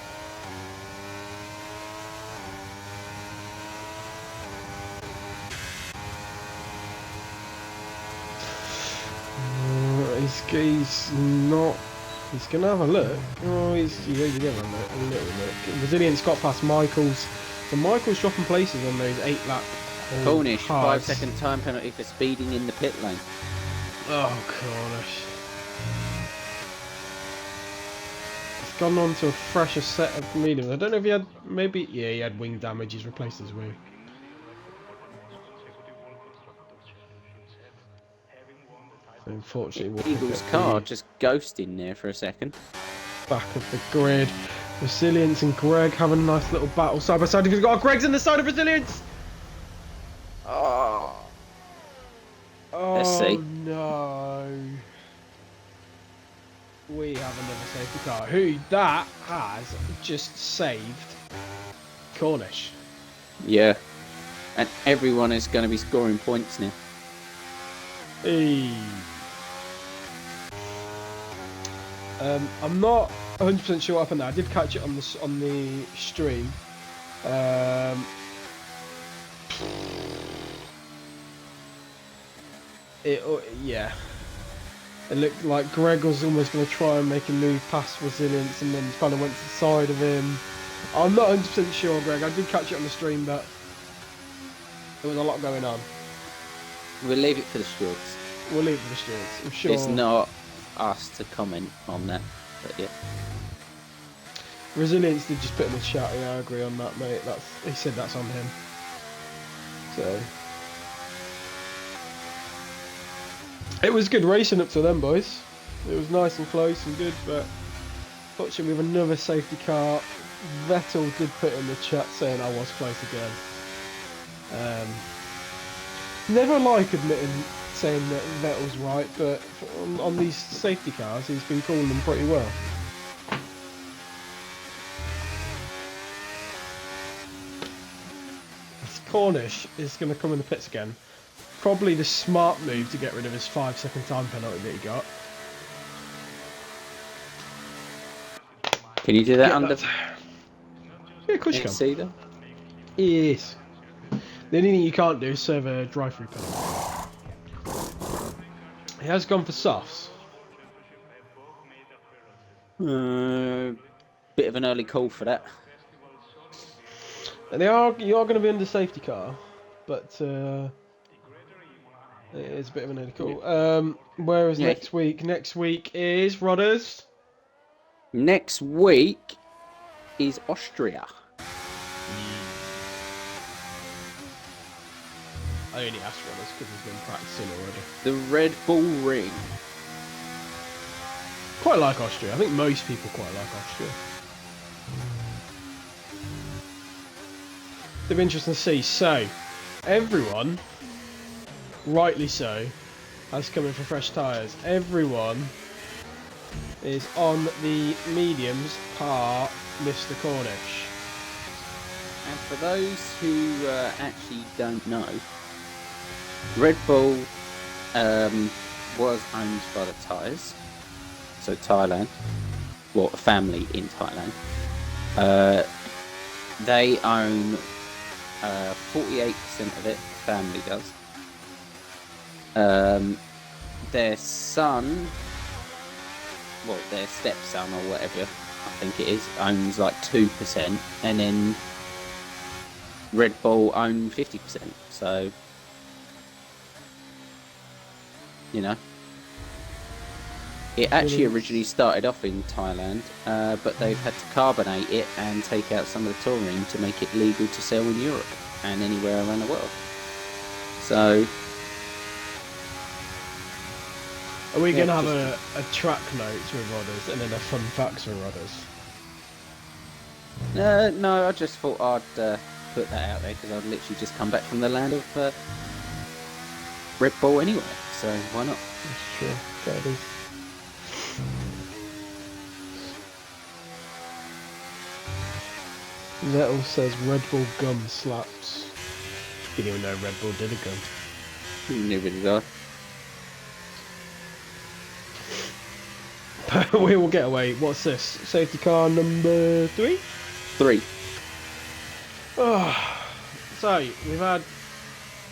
He's not. He's gonna have a look. Oh, he's really giving a little look. Brazilian's got past Michaels. So Michaels dropping places on those 8-lap. Cornish, 5-second time penalty for speeding in the pit lane. Oh, Cornish. He's gone on to a fresher set of mediums. I don't know if he had, he had wing damage. He's replaced his wing. So unfortunately, Eagle's car just ghosting there for a second. Back of the grid. Resilience and Greg having a nice little battle side by side. Because Greg's in the side of Resilience. Oh. Let's see. No. We have another safety car. Who that has just saved Cornish. Yeah. And everyone is going to be scoring points now. Hey. I'm not 100% sure what happened there. I did catch it on the stream. Yeah. It looked like Greg was almost going to try and make a move past Resilience and then kind of went to the side of him. I'm not 100% sure, Greg. I did catch it on the stream, but there was a lot going on. We'll leave it for the stewards. We'll leave it for the stewards. I'm sure. It's not us to comment on that, but yeah. Resilience did just put in the chat. Yeah, I agree on that, mate. He said that's on him. So it was good racing up to them, boys. It was nice and close and good, but fortunately with another safety car, Vettel did put in the chat saying I was close again. Never like saying that Vettel's right, but on these safety cars, he's been calling them pretty well. Cornish is going to come in the pits again. Probably the smart move to get rid of his 5-second time penalty that he got. Can you do that under? Yeah, of course you can. See them? Yes. The only thing you can't do is serve a drive-through penalty. He has gone for softs. Bit of an early call for that. And you are going to be under safety car, but it is a bit of an early call. Where is next week? Next week is Rodders. Next week is Austria. I only asked Rodders because he's been practicing already. The Red Bull Ring. Quite like Austria. I think most people quite like Austria. It'll be interesting to see. So, everyone, rightly so, has come in for fresh tyres. Everyone is on the mediums, par Mr. Cornish. And for those who actually don't know, Red Bull was owned by the Thais, so Thailand, well, a family in Thailand. They own 48% of it, family does. Their son, well, their stepson or whatever, I think it is, owns like 2%, and then Red Bull own 50%. So, you know, it actually originally started off in Thailand, but they've had to carbonate it and take out some of the touring to make it legal to sell in Europe and anywhere around the world. So, are we going to have a track notes with Rodders and then a fun facts with Rodders? No, I just thought I'd put that out there because I'd literally just come back from the land of Red Bull anyway, so why not? That's true. That is. Vettel says Red Bull gum slaps. Didn't even know Red Bull did a gum. Neither did I. We will get away. What's this? Safety car number 3? 3. Oh, so we've had,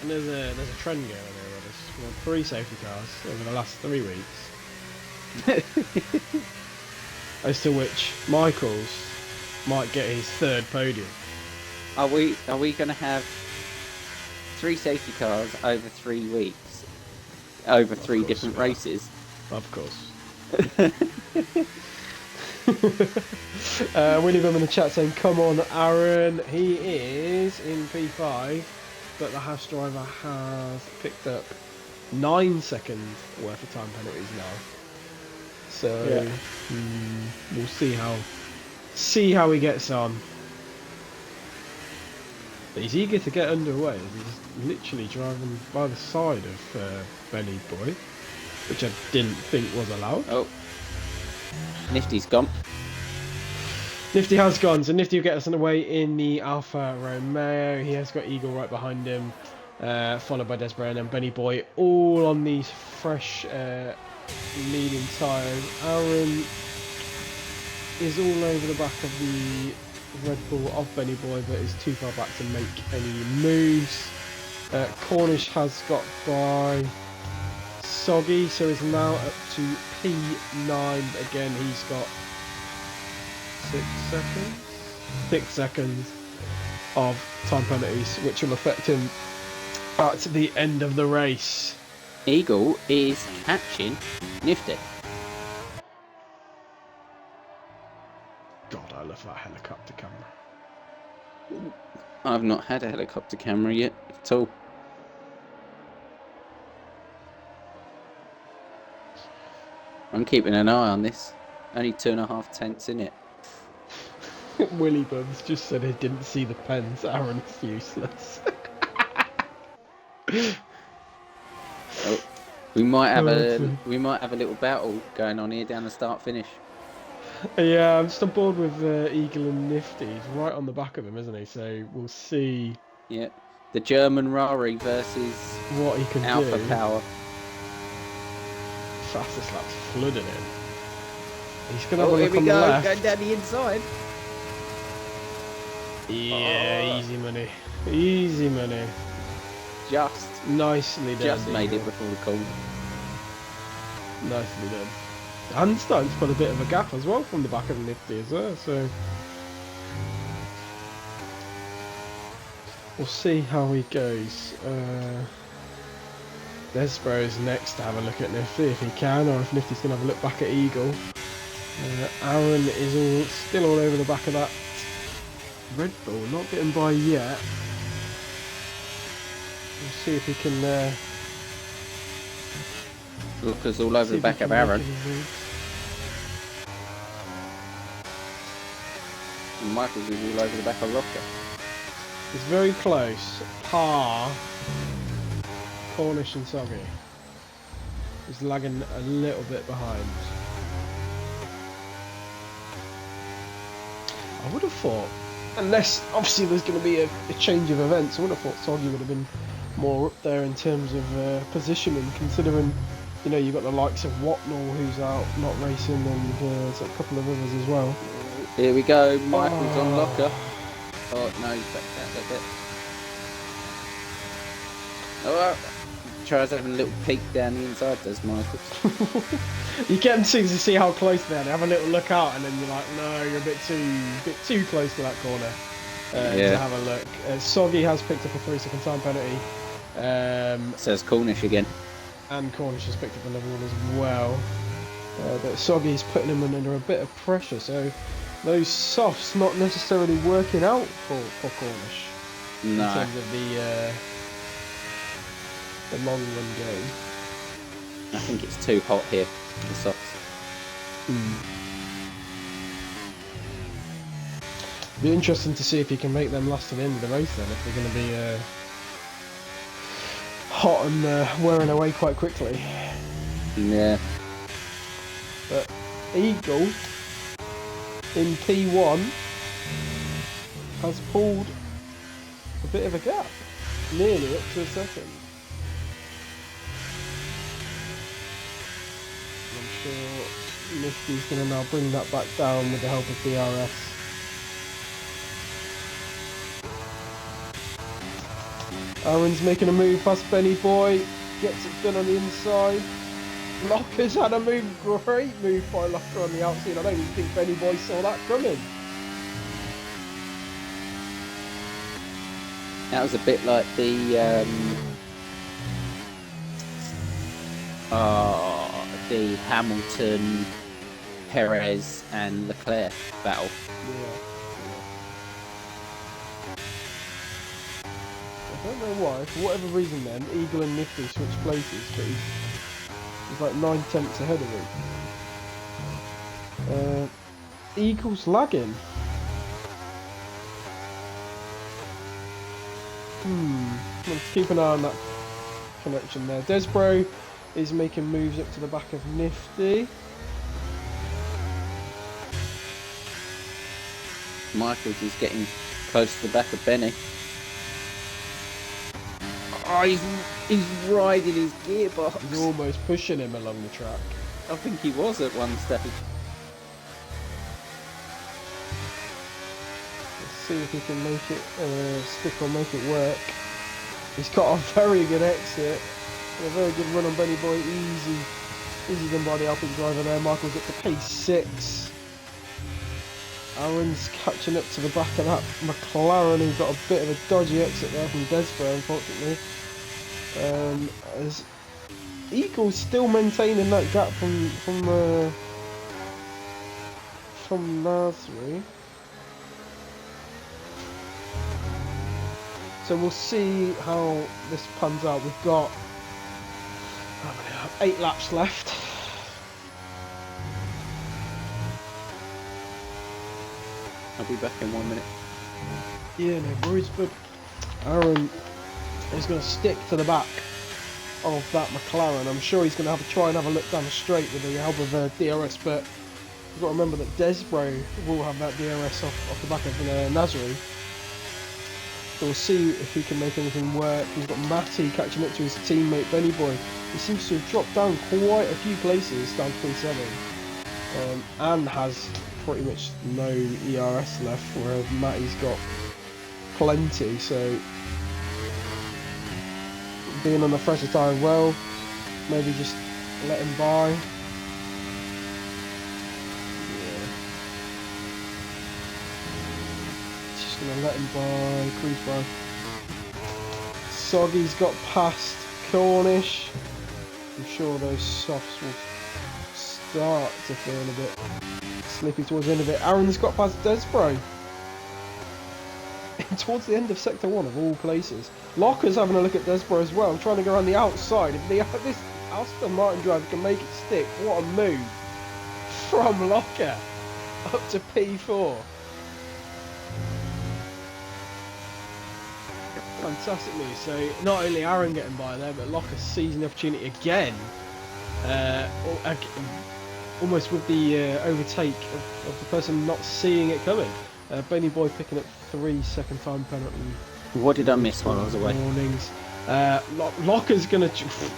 and there's a trend going on there with us. We've had 3 safety cars over the last 3 weeks. As to which Michaels might get his 3rd podium. Are we going to have 3 safety cars over 3 weeks, over 3 different races? Of course. Willie Bum in the chat saying, "Come on, Aaron." He is in P5, but the Haas driver has picked up 9 seconds worth of time penalties now. So yeah. We'll see how he gets on. But he's eager to get underway. He's literally driving by the side of Benny Boy, which I didn't think was allowed. Oh, Nifty's gone. Nifty has gone, so Nifty will get us underway in the Alfa Romeo. He has got Eagle right behind him, followed by Desbray and then Benny Boy, all on these fresh medium tyres. Aaron is all over the back of the Red Bull of Benny Boy, but is too far back to make any moves. Cornish has got by Soggy, so he's now up to P9. Again, he's got 6 seconds? 6 seconds of time penalties, which will affect him at the end of the race. Eagle is catching Nifty. God, I love that helicopter camera. I've not had a helicopter camera yet at all. I'm keeping an eye on this. Only 2.5 tenths in it. Willy Buns just said he didn't see the pens. Aaron's useless. Oh, we might have a little battle going on here down the start finish. Yeah, I'm just on board with Eagle and Nifty. He's right on the back of him, isn't he? So we'll see. Yeah, the German Rari versus what he can Alpha do. Power. Fastest lap's flooded in. He's gonna have a here look we on go, the left. going down the inside. Yeah, easy money. Easy money. Just Nicely done. Just made it before the corner. Nicely done. And starting to put a bit of a gap as well from the back of Nifty as well, so we'll see how he goes. Desbro's next to have a look at Nifty if he can, or if Nifty's going to have a look back at Eagle. Aaron is still all over the back of that Red Bull, not getting by yet. We'll see if he can look us all over the back of Aaron. And Michael's is all over the back of Rocker. It's very close. Par. Cornish and Soggy. He's lagging a little bit behind. I would have thought, unless obviously there's going to be a change of events, I would have thought Soggy would have been more up there in terms of positioning, considering, you know, you've got the likes of Watnall who's out not racing, and there's a couple of others as well. Here we go, Michael's on Locker. Oh no, he's back down a bit. Oh, tries having a little peek down the inside, does Michael. You get them to see how close they are. They have a little look out, and then you're like, no, you're a bit too close to that corner to have a look. Soggy has picked up a 3-second time penalty. Says Cornish again. And Cornish has picked up another one as well. But Soggy's putting him under a bit of pressure, so those softs not necessarily working out for Cornish. No. In terms of the long run game. I think it's too hot here, the softs. Be interesting to see if he can make them last to the end of the race then, if they're going to be hot and wearing away quite quickly. Yeah. But Eagle in P1 has pulled a bit of a gap, nearly up to a second. I'm sure Nifty's going to now bring that back down with the help of DRS. Aaron's making a move past Benny Boy, gets it done on the inside. Locker's had a move, great move by Locker on the outside. I don't even think Benny Boy saw that coming. That was a bit like the Hamilton, Perez and Leclerc battle. Yeah. I don't know why, for whatever reason then, Eagle and Nifty switched places, but he's like 9 tenths ahead of him. Eagle's lagging. Let's keep an eye on that connection there. Desbro is making moves up to the back of Nifty. Michaels is getting close to the back of Benny. Oh, he's riding his gearbox. He's almost pushing him along the track. I think he was at one stage. Let's see if he can make it stick or make it work. He's got a very good exit. A very good run on Benny Boy. Easy done by the Alpine driver there. Michael's up to pace 6. Aaron's catching up to the back of that McLaren, who got a bit of a dodgy exit there from Desborough, unfortunately. As Eagle's still maintaining that gap from Nasri. So we'll see how this pans out. We've got 8 laps left. I'll be back in 1 minute. Yeah, no worries, but Aaron is going to stick to the back of that McLaren. I'm sure he's going to try and have a look down the straight with the help of DRS, but you've got to remember that Desborough will have that DRS off the back of Nasri. So we'll see if he can make anything work. He's got Matty catching up to his teammate Benny Boy. He seems to have dropped down quite a few places, down to 27, and has pretty much no ERS left, whereas Matty's got plenty. So being on the fresher tyre as well, maybe just let him by. Gonna let him by, cruise by. Soggy's got past Cornish. I'm sure those softs will start to feel a bit slippy towards the end of it. Aaron's got past Desborough. Towards the end of sector 1 of all places. Locker's having a look at Desborough as well, trying to go around the outside. If this Aston Martin driver can make it stick, what a move from Locker up to P4. Fantastic move. So not only Aaron getting by there, but Locker seizing the opportunity again, almost with the overtake of the person not seeing it coming. Benny Boy picking up 3 second time penalty. What did I miss while I was away? Warnings. Locker's gonna.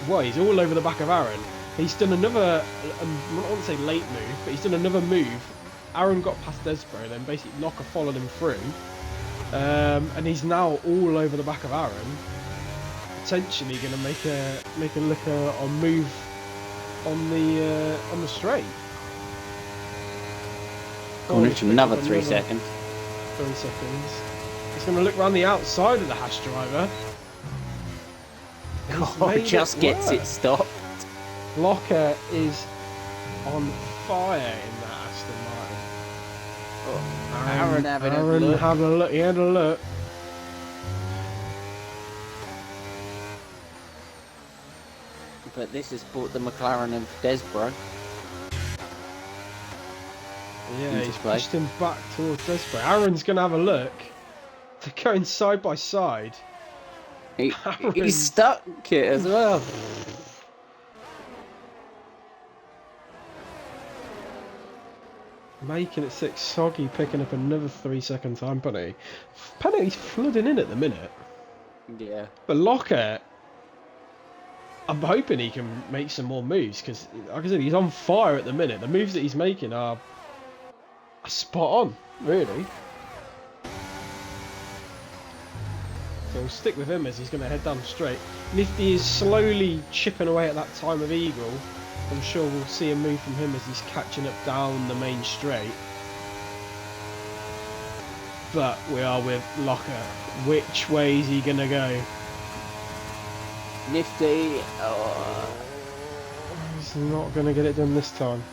Well, he's all over the back of Aaron. He's done another. I don't want to say late move, but he's done another move. Aaron got past Desborough, then basically Locker followed him through. And he's now all over the back of Aaron, potentially going to make a look or move on the straight. Cornish another 3 seconds. 3 seconds. He's going to look around the outside of the Haas driver. God, just gets it stopped. Locker is on fire in that Aston Martin. Aaron having a look. He had a look. But this has brought the McLaren of Desborough. Yeah, he's pushed him back towards Desborough. Aaron's going to have a look. They're going side by side. He's stuck it as well. Making it 6. Soggy picking up another 3 second time penalty. Penalty's flooding in at the minute. Yeah. But Locker, I'm hoping he can make some more moves because, like I said, he's on fire at the minute. The moves that he's making are spot on, really. So we'll stick with him as he's going to head down straight. Nifty is slowly chipping away at that time of Eagle. I'm sure we'll see a move from him as he's catching up down the main straight. But we are with Locker. Which way is he going to go? Nifty. He's not going to get it done this time.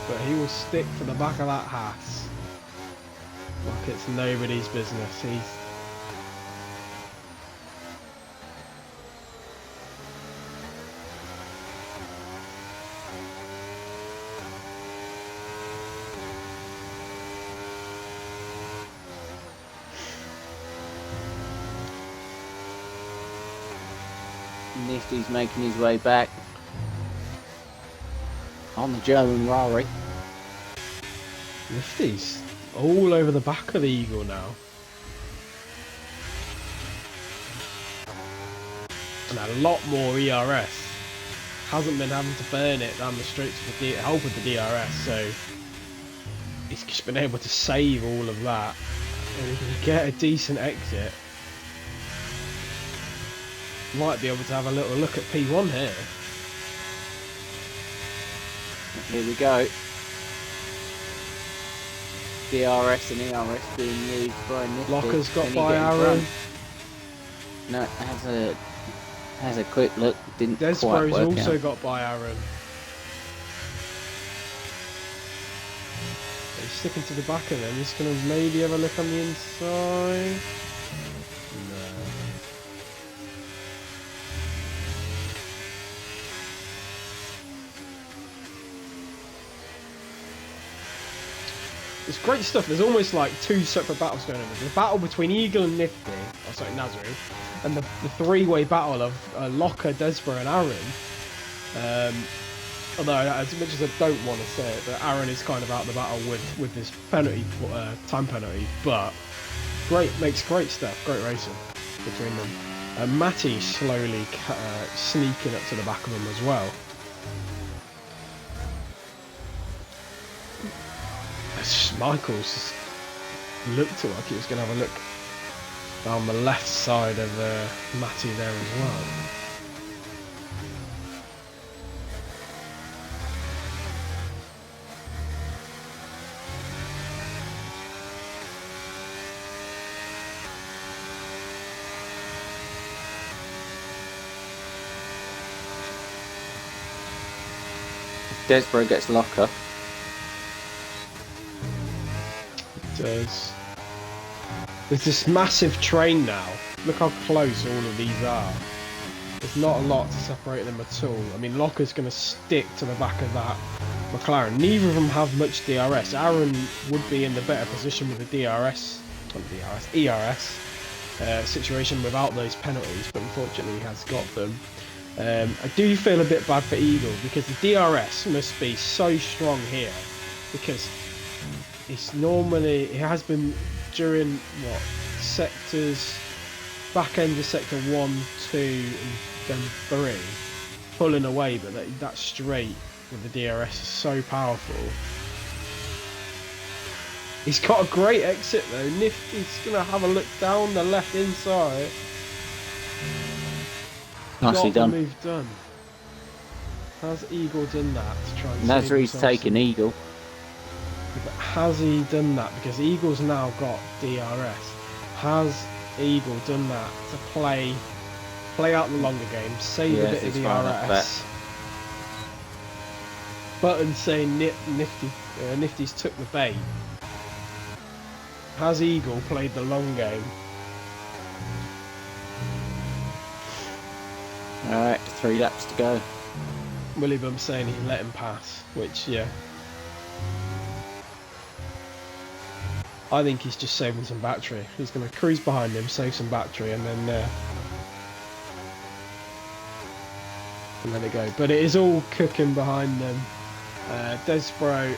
But he will stick to the back of that Haas. Like it's nobody's business. Nifty's making his way back on the German Rari. Nifty's all over the back of the Eagle now. And a lot more ERS. Hasn't been having to burn it down the straight with the help of the DRS, so he's just been able to save all of that, and he can get a decent exit. Might be able to have a little look at P1 here. Here we go. DRS and ERS being used by Nifty. Locker's got by Aaron. No, has a quick look. Didn't quite Desbro's work also out. got by Aaron. He's sticking to the back of him. He's going to maybe have a look on the inside. No. It's great stuff. There's almost like two separate battles going on. There's the battle between Eagle and Nifty, Nasri, and the three-way battle of Locker, Desbro and Aaron. Although, as much as I don't want to say it, that Aaron is kind of out of the battle with this penalty, time penalty, but makes great stuff, great racing between them. Matty slowly sneaking up to the back of him as well. Michael's just looked like he was going to have a look down the left side of Matty there as well. Desbro gets Locker. There's this massive train now. Look how close all of these are. There's not a lot to separate them at all. I mean, Locker's going to stick to the back of that McLaren. Neither of them have much DRS. Aaron would be in the better position with the ERS situation without those penalties, but unfortunately he has got them. I do feel a bit bad for Eagle because the DRS must be so strong here, because it has been during sectors, back end of sector 1, 2 and then 3, pulling away, but that straight with the DRS is so powerful. He's got a great exit though. Nifty's gonna have a look down the left inside. Nicely done. Move done. Has Eagle done that to try and Nasri's taken Eagle. But has he done that? Because Eagle's now got DRS. Has Eagle done that to play out the longer game, save a bit of DRS? Button saying Nifty's took the bait. Has Eagle played the long game? Alright, 3 laps to go. Willie Bum saying he let him pass, which, yeah. I think he's just saving some battery. He's going to cruise behind him, save some battery, and then let it go. But it is all cooking behind them. Desbro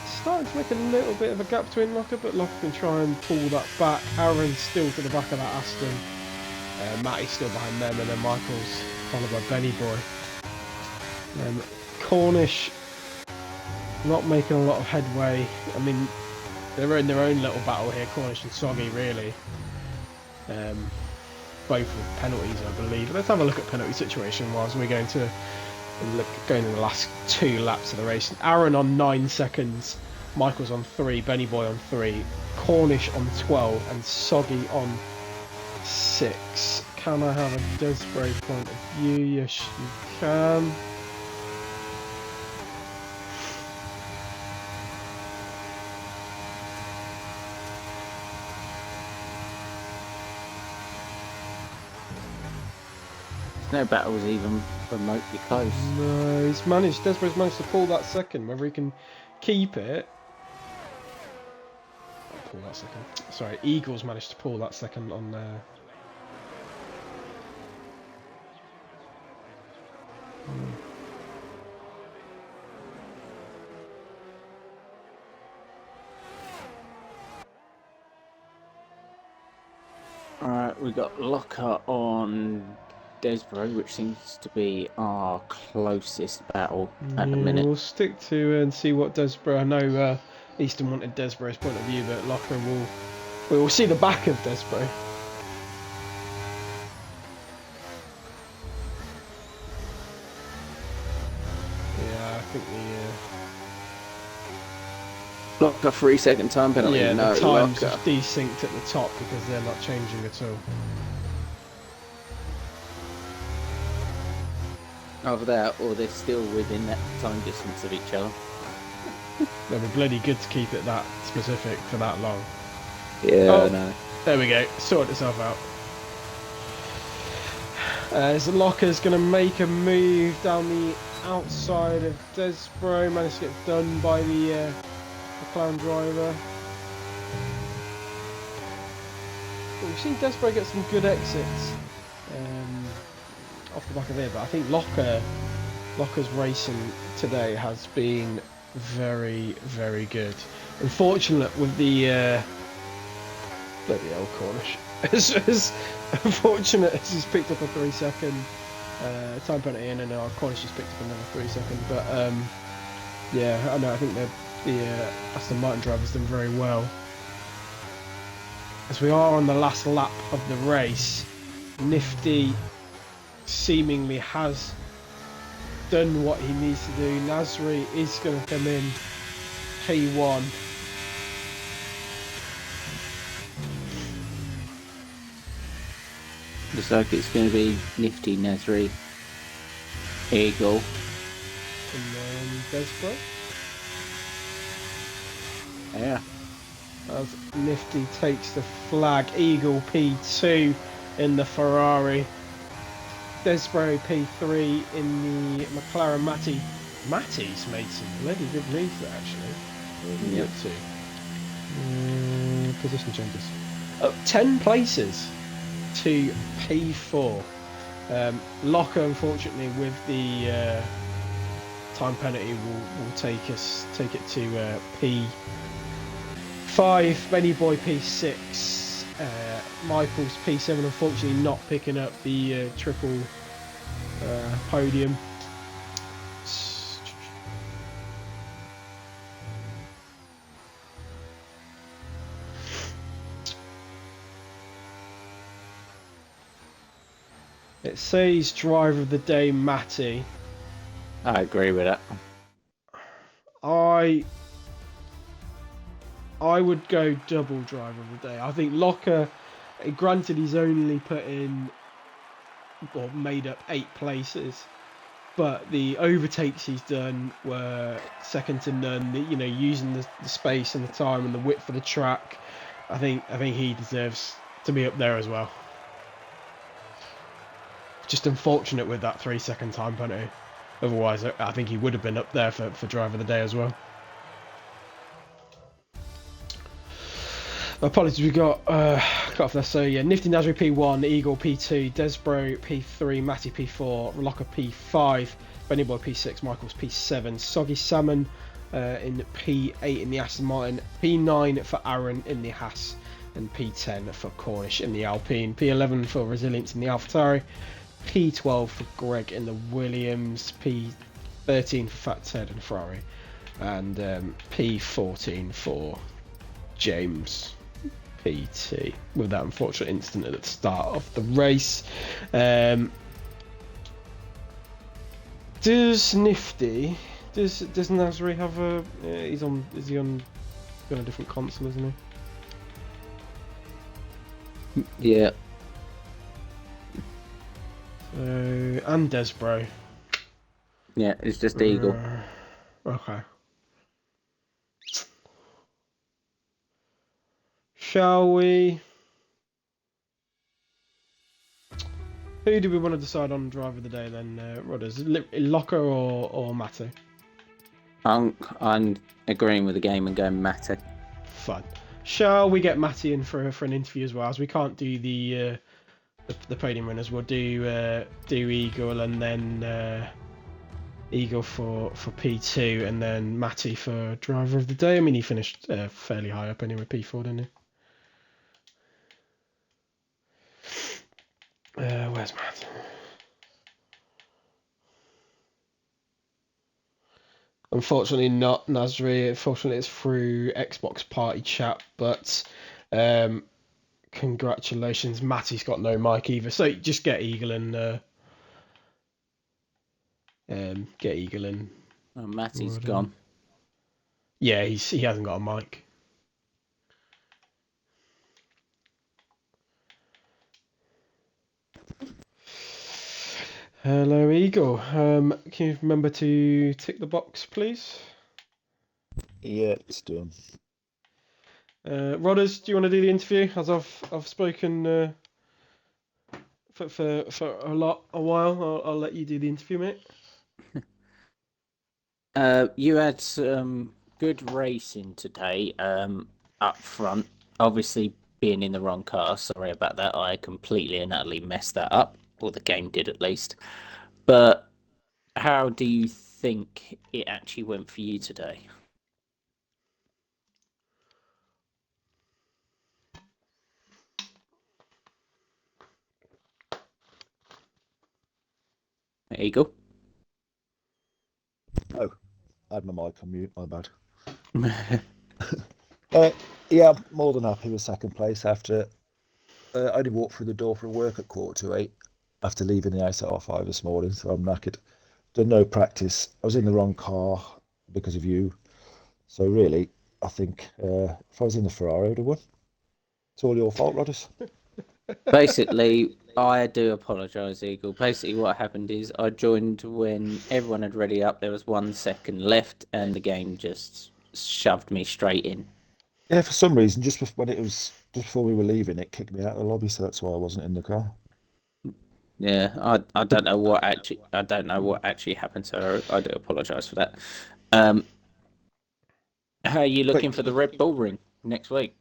starting to make a little bit of a gap between Locker, but Locker can try and pull that back. Aaron's still to the back of that Aston. Matty's still behind them, and then Michael's followed by Benny Boy. Cornish not making a lot of headway. I mean, they're in their own little battle here, Cornish and Soggy, really. Both with penalties, I believe. Let's have a look at penalty situation whilst we're going to going in the last 2 laps of the race. Aaron on 9 seconds, Michael's on 3, Benny Boy on 3, Cornish on 12, and Soggy on 6. Can I have a Desbro point of view? Yes, you can. No battles even remotely close. No, Desbro's managed to pull that second. Whether he can keep it. Pull that second. Sorry, Eagles managed to pull that second on there. Alright, we got Locker on Desbro, which seems to be our closest battle at the minute. We'll stick to and see what Desbro. I know Easton wanted Desborough's point of view, but Locker we will see the back of Desborough. Yeah, I think Locker 3-second time penalty. yeah, No, the times Locker. have desynced at the top because they're not changing at all. Either that, or they're still within that time distance of each other. They'll be bloody good to keep it that specific for that long. Yeah, no. There we go. Sorted itself out. As Locker's going to make a move down the outside of Desborough. Managed to get done by the McLaren driver. But we've seen Desborough get some good exits off the back of it, but I think Locker's racing today has been very, very good. Unfortunate with the bloody old Cornish. as unfortunate as he's picked up a 3-second time penalty in, and our Cornish has picked up another 3-second. But yeah, I know. I think the Aston Martin driver's done very well. As we are on the last lap of the race, Nifty seemingly has done what he needs to do. Nasri is going to come in P1. Looks like it's going to be Nifty, Nasri, Eagle. And then Desborough. Yeah. As Nifty takes the flag, Eagle P2 in the Ferrari, Desborough P3 in the McLaren. Matty's made some bloody good moves there, actually. What did he Yep. get to? Position changes. 10 places to P4. Locker, unfortunately, with the time penalty, will take it to P5. Benny Boy P6. Michael's P7, unfortunately not picking up the triple podium. It says driver of the day, Matty. I agree with that. I would go double driver of the day. I think Locker, granted he's only put in or made up 8 places, but the overtakes he's done were second to none. Using the space and the time and the width of the track, I think he deserves to be up there as well. Just unfortunate with that 3-second time penalty. Otherwise, I think he would have been up there for driver of the day as well. Apologies, we got cut off there. So yeah, Nifty Nasri P1, Eagle P2, Desborough P3, Matty P4, Locker P5, Benny Boy P6, Michael's P7, Soggy Salmon in P8 in the Aston Martin, P9 for Aaron in the Haas, and P10 for Cornish in the Alpine, P11 for Resilience in the AlphaTauri, P12 for Greg in the Williams, P13 for Fat Ted and Ferrari, and P14 for James PT, with that unfortunate incident at the start of the race. Does Nifty, does Nasri have a? Is he on a different console, isn't he? Yeah. And Desborough. Yeah, it's just Eagle. Okay. Shall we? Who do we want to decide on driver of the day then, Rodders? Locker or Matty? I'm agreeing with the game and going Matty. Fun. Shall we get Matty in for an interview as well? As we can't do the podium runners, we'll do Eagle and then Eagle for P2 and then Matty for driver of the day. I mean, he finished fairly high up anyway, P4, didn't he? Where's Matt? Unfortunately, not Nasri. Unfortunately, it's through Xbox Party Chat. But um, congratulations, Matty's got no mic either. So just get Eagle and get Eagle and Oh, Matty's Rod in. gone. Yeah, he hasn't got a mic. Hello, Eagle. Can you remember to tick the box, please? Yeah, it's done. Rodders, do you want to do the interview? As I've spoken for a while, I'll let you do the interview, mate. You had some good racing today. Up front, obviously being in the wrong car. Sorry about that. I completely and utterly messed that up, or the game did at least. But how do you think it actually went for you today? Eagle? Oh, I had my mic on mute, my bad. Yeah, I'm more than happy with second place after I only walked through the door for work at 7:45 after leaving the house at R5 this morning, so I'm knackered. Done no practice. I was in the wrong car because of you. So really, I think if I was in the Ferrari, I would have won. It's all your fault, Rodders. Basically, I do apologise, Eagle. Basically, what happened is I joined when everyone had ready up. There was 1 second left, and the game just shoved me straight in. Yeah, for some reason, when it was just before we were leaving, it kicked me out of the lobby, so that's why I wasn't in the car. Yeah, I don't know what actually happened, so I do apologise for that. Um, how are you looking But for the Red Bull Ring next week?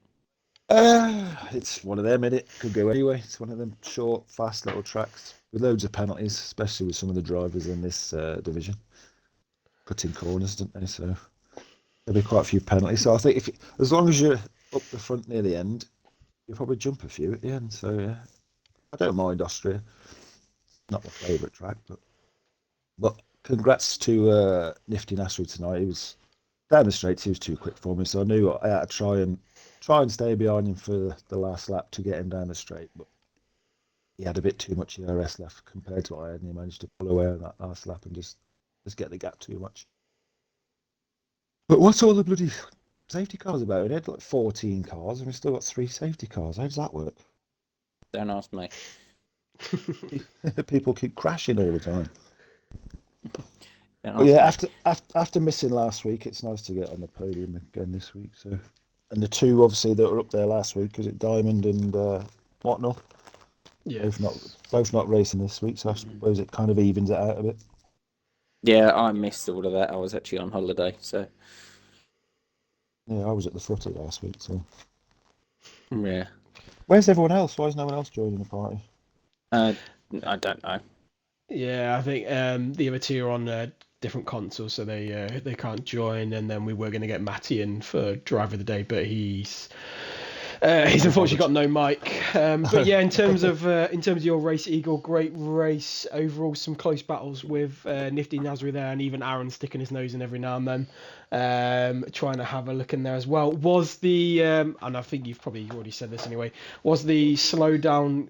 it's one of them, innit? Could go anyway. It's one of them short, fast little tracks with loads of penalties, especially with some of the drivers in this division. Cutting corners, don't they? So there'll be quite a few penalties. So I think as long as you're up the front near the end, you'll probably jump a few at the end. So yeah, I don't mind Austria. Not my favourite track, but congrats to Nifty Nasri tonight. He was down the straight. He was too quick for me, so I knew I had to try and stay behind him for the last lap to get him down the straight. But he had a bit too much ERS left compared to what I had, and he managed to pull away on that last lap and just get the gap too much. But what's all the bloody safety cars about? We had like 14 cars, and we still got 3 safety cars. How does that work? Don't ask me. People keep crashing all the time. Don't But ask yeah, me. after missing last week, it's nice to get on the podium again this week. So, and the two obviously that were up there last week, was it Diamond and Whatnot? Yeah. Both not racing this week, so I suppose it kind of evens it out a bit. Yeah, I missed all of that. I was actually on holiday, so Yeah, I was at the footy last week. So, yeah. where's everyone else? Why is no one else joining the party? I don't know. Yeah, I think the other two are on different consoles, so they can't join. And then we were going to get Matty in for driver of the day, but he's unfortunately got no mic. But yeah, in terms of your race, Eagle, great race overall. Some close battles with Nifty Nasri there, and even Aaron sticking his nose in every now and then, trying to have a look in there as well. Was the and I think you've probably already said this anyway. Was the slowdown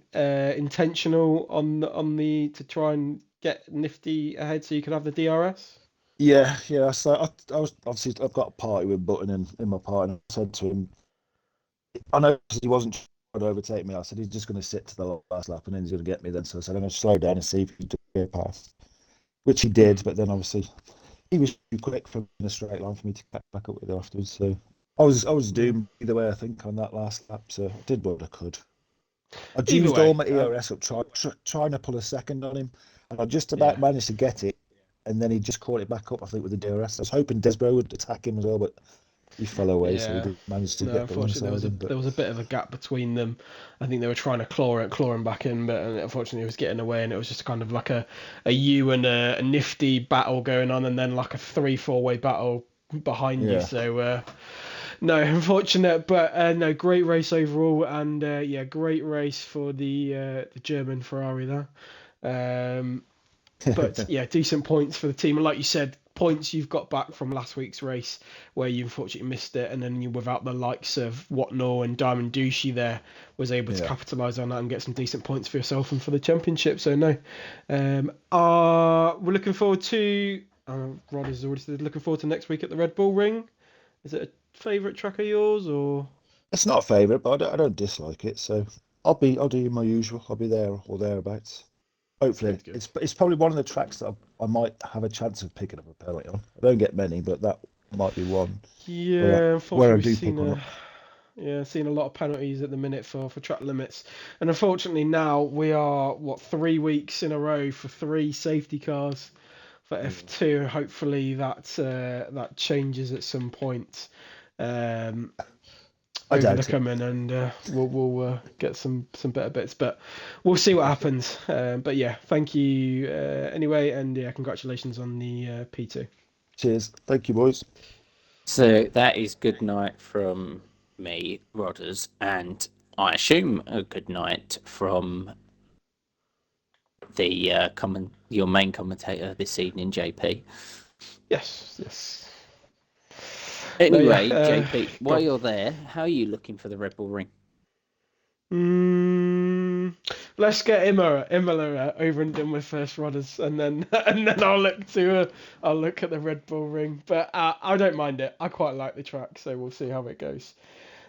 intentional on the to try and get Nifty ahead so you could have the DRS? Yeah. So I was obviously I've got a party with Button in my party, and I said to him, I know he wasn't trying to overtake me. I said he's just going to sit to the last lap and then he's going to get me. Then so I said I'm going to slow down and see if he can do a pass, which he did. But then obviously he was too quick from in a straight line for me to catch back up with afterwards. So I was doomed either way. I think on that last lap. So I did what I could. I'd Either used all way, my ERS up trying to pull a second on him, and I just yeah. about managed to get it. And then he just caught it back up, I think, with the DRS. I was hoping Desbro would attack him as well, but he fell away, so he Yeah. didn't manage to No, get unfortunately alongside him. there But was a bit of a gap between them. I think they were trying to claw him back in, but unfortunately he was getting away, and it was just kind of like a you and a Nifty battle going on, and then like a 3-4 way battle behind you. yeah, So no, unfortunate, but no, great race overall, and yeah, great race for the German Ferrari there. But yeah, decent points for the team, and like you said, points you've got back from last week's race, where you unfortunately missed it, and then you, without the likes of Watnor and Diamond Douchey there, was able to capitalise on that and get some decent points for yourself and for the championship. So no, we're looking forward to. Rod has already said looking forward to next week at the Red Bull Ring. Is it a favourite track of yours, or? It's not a favourite, but I don't dislike it. So I'll do my usual. I'll be there or thereabouts. Hopefully, Good. It's probably one of the tracks that I might have a chance of picking up a penalty on. I don't get many, but that might be one. Yeah, where I unfortunately, do pick one up. seen a lot of penalties at the minute for track limits, and unfortunately now we are 3 weeks in a row for 3 safety cars for F2. Hopefully that changes at some point. I Over doubt the it. coming, and we'll get some better bits, but we'll see what happens. But yeah, thank you anyway, and yeah, congratulations on the P2. Cheers. Thank you, boys. So that is good night from me, Rodders, and I assume a good night from the your main commentator this evening, JP. Yes. Anyway, No, yeah, JP, while you're there, how are you looking for the Red Bull Ring? Let's get Imola over and done with first, Rodders, and then I'll look at the Red Bull Ring. But I don't mind it. I quite like the track, so we'll see how it goes.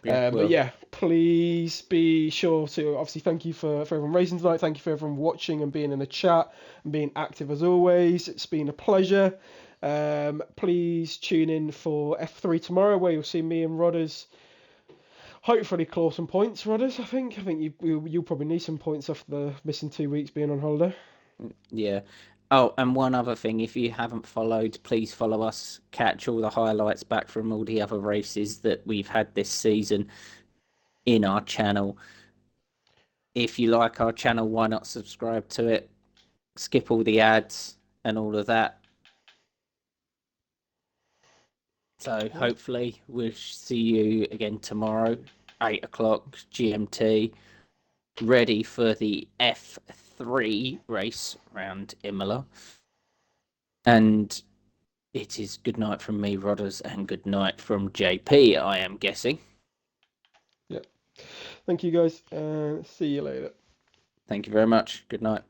But yeah, please be sure to obviously thank you for everyone racing tonight. Thank you for everyone watching and being in the chat and being active as always. It's been a pleasure. Please tune in for F3 tomorrow, where you'll see me and Rodders hopefully claw some points. Rodders, I think you'll probably need some points after the missing 2 weeks being on holiday. Yeah. Oh, and one other thing, if you haven't followed, please follow us. Catch all the highlights back from all the other races that we've had this season in our channel. If you like our channel, why not subscribe to it? Skip all the ads and all of that. So hopefully we'll see you again tomorrow, 8 o'clock GMT, ready for the F3 race round Imola. And it is good night from me, Rodders, and good night from JP, I am guessing. Yeah. Thank you, guys. See you later. Thank you very much. Good night.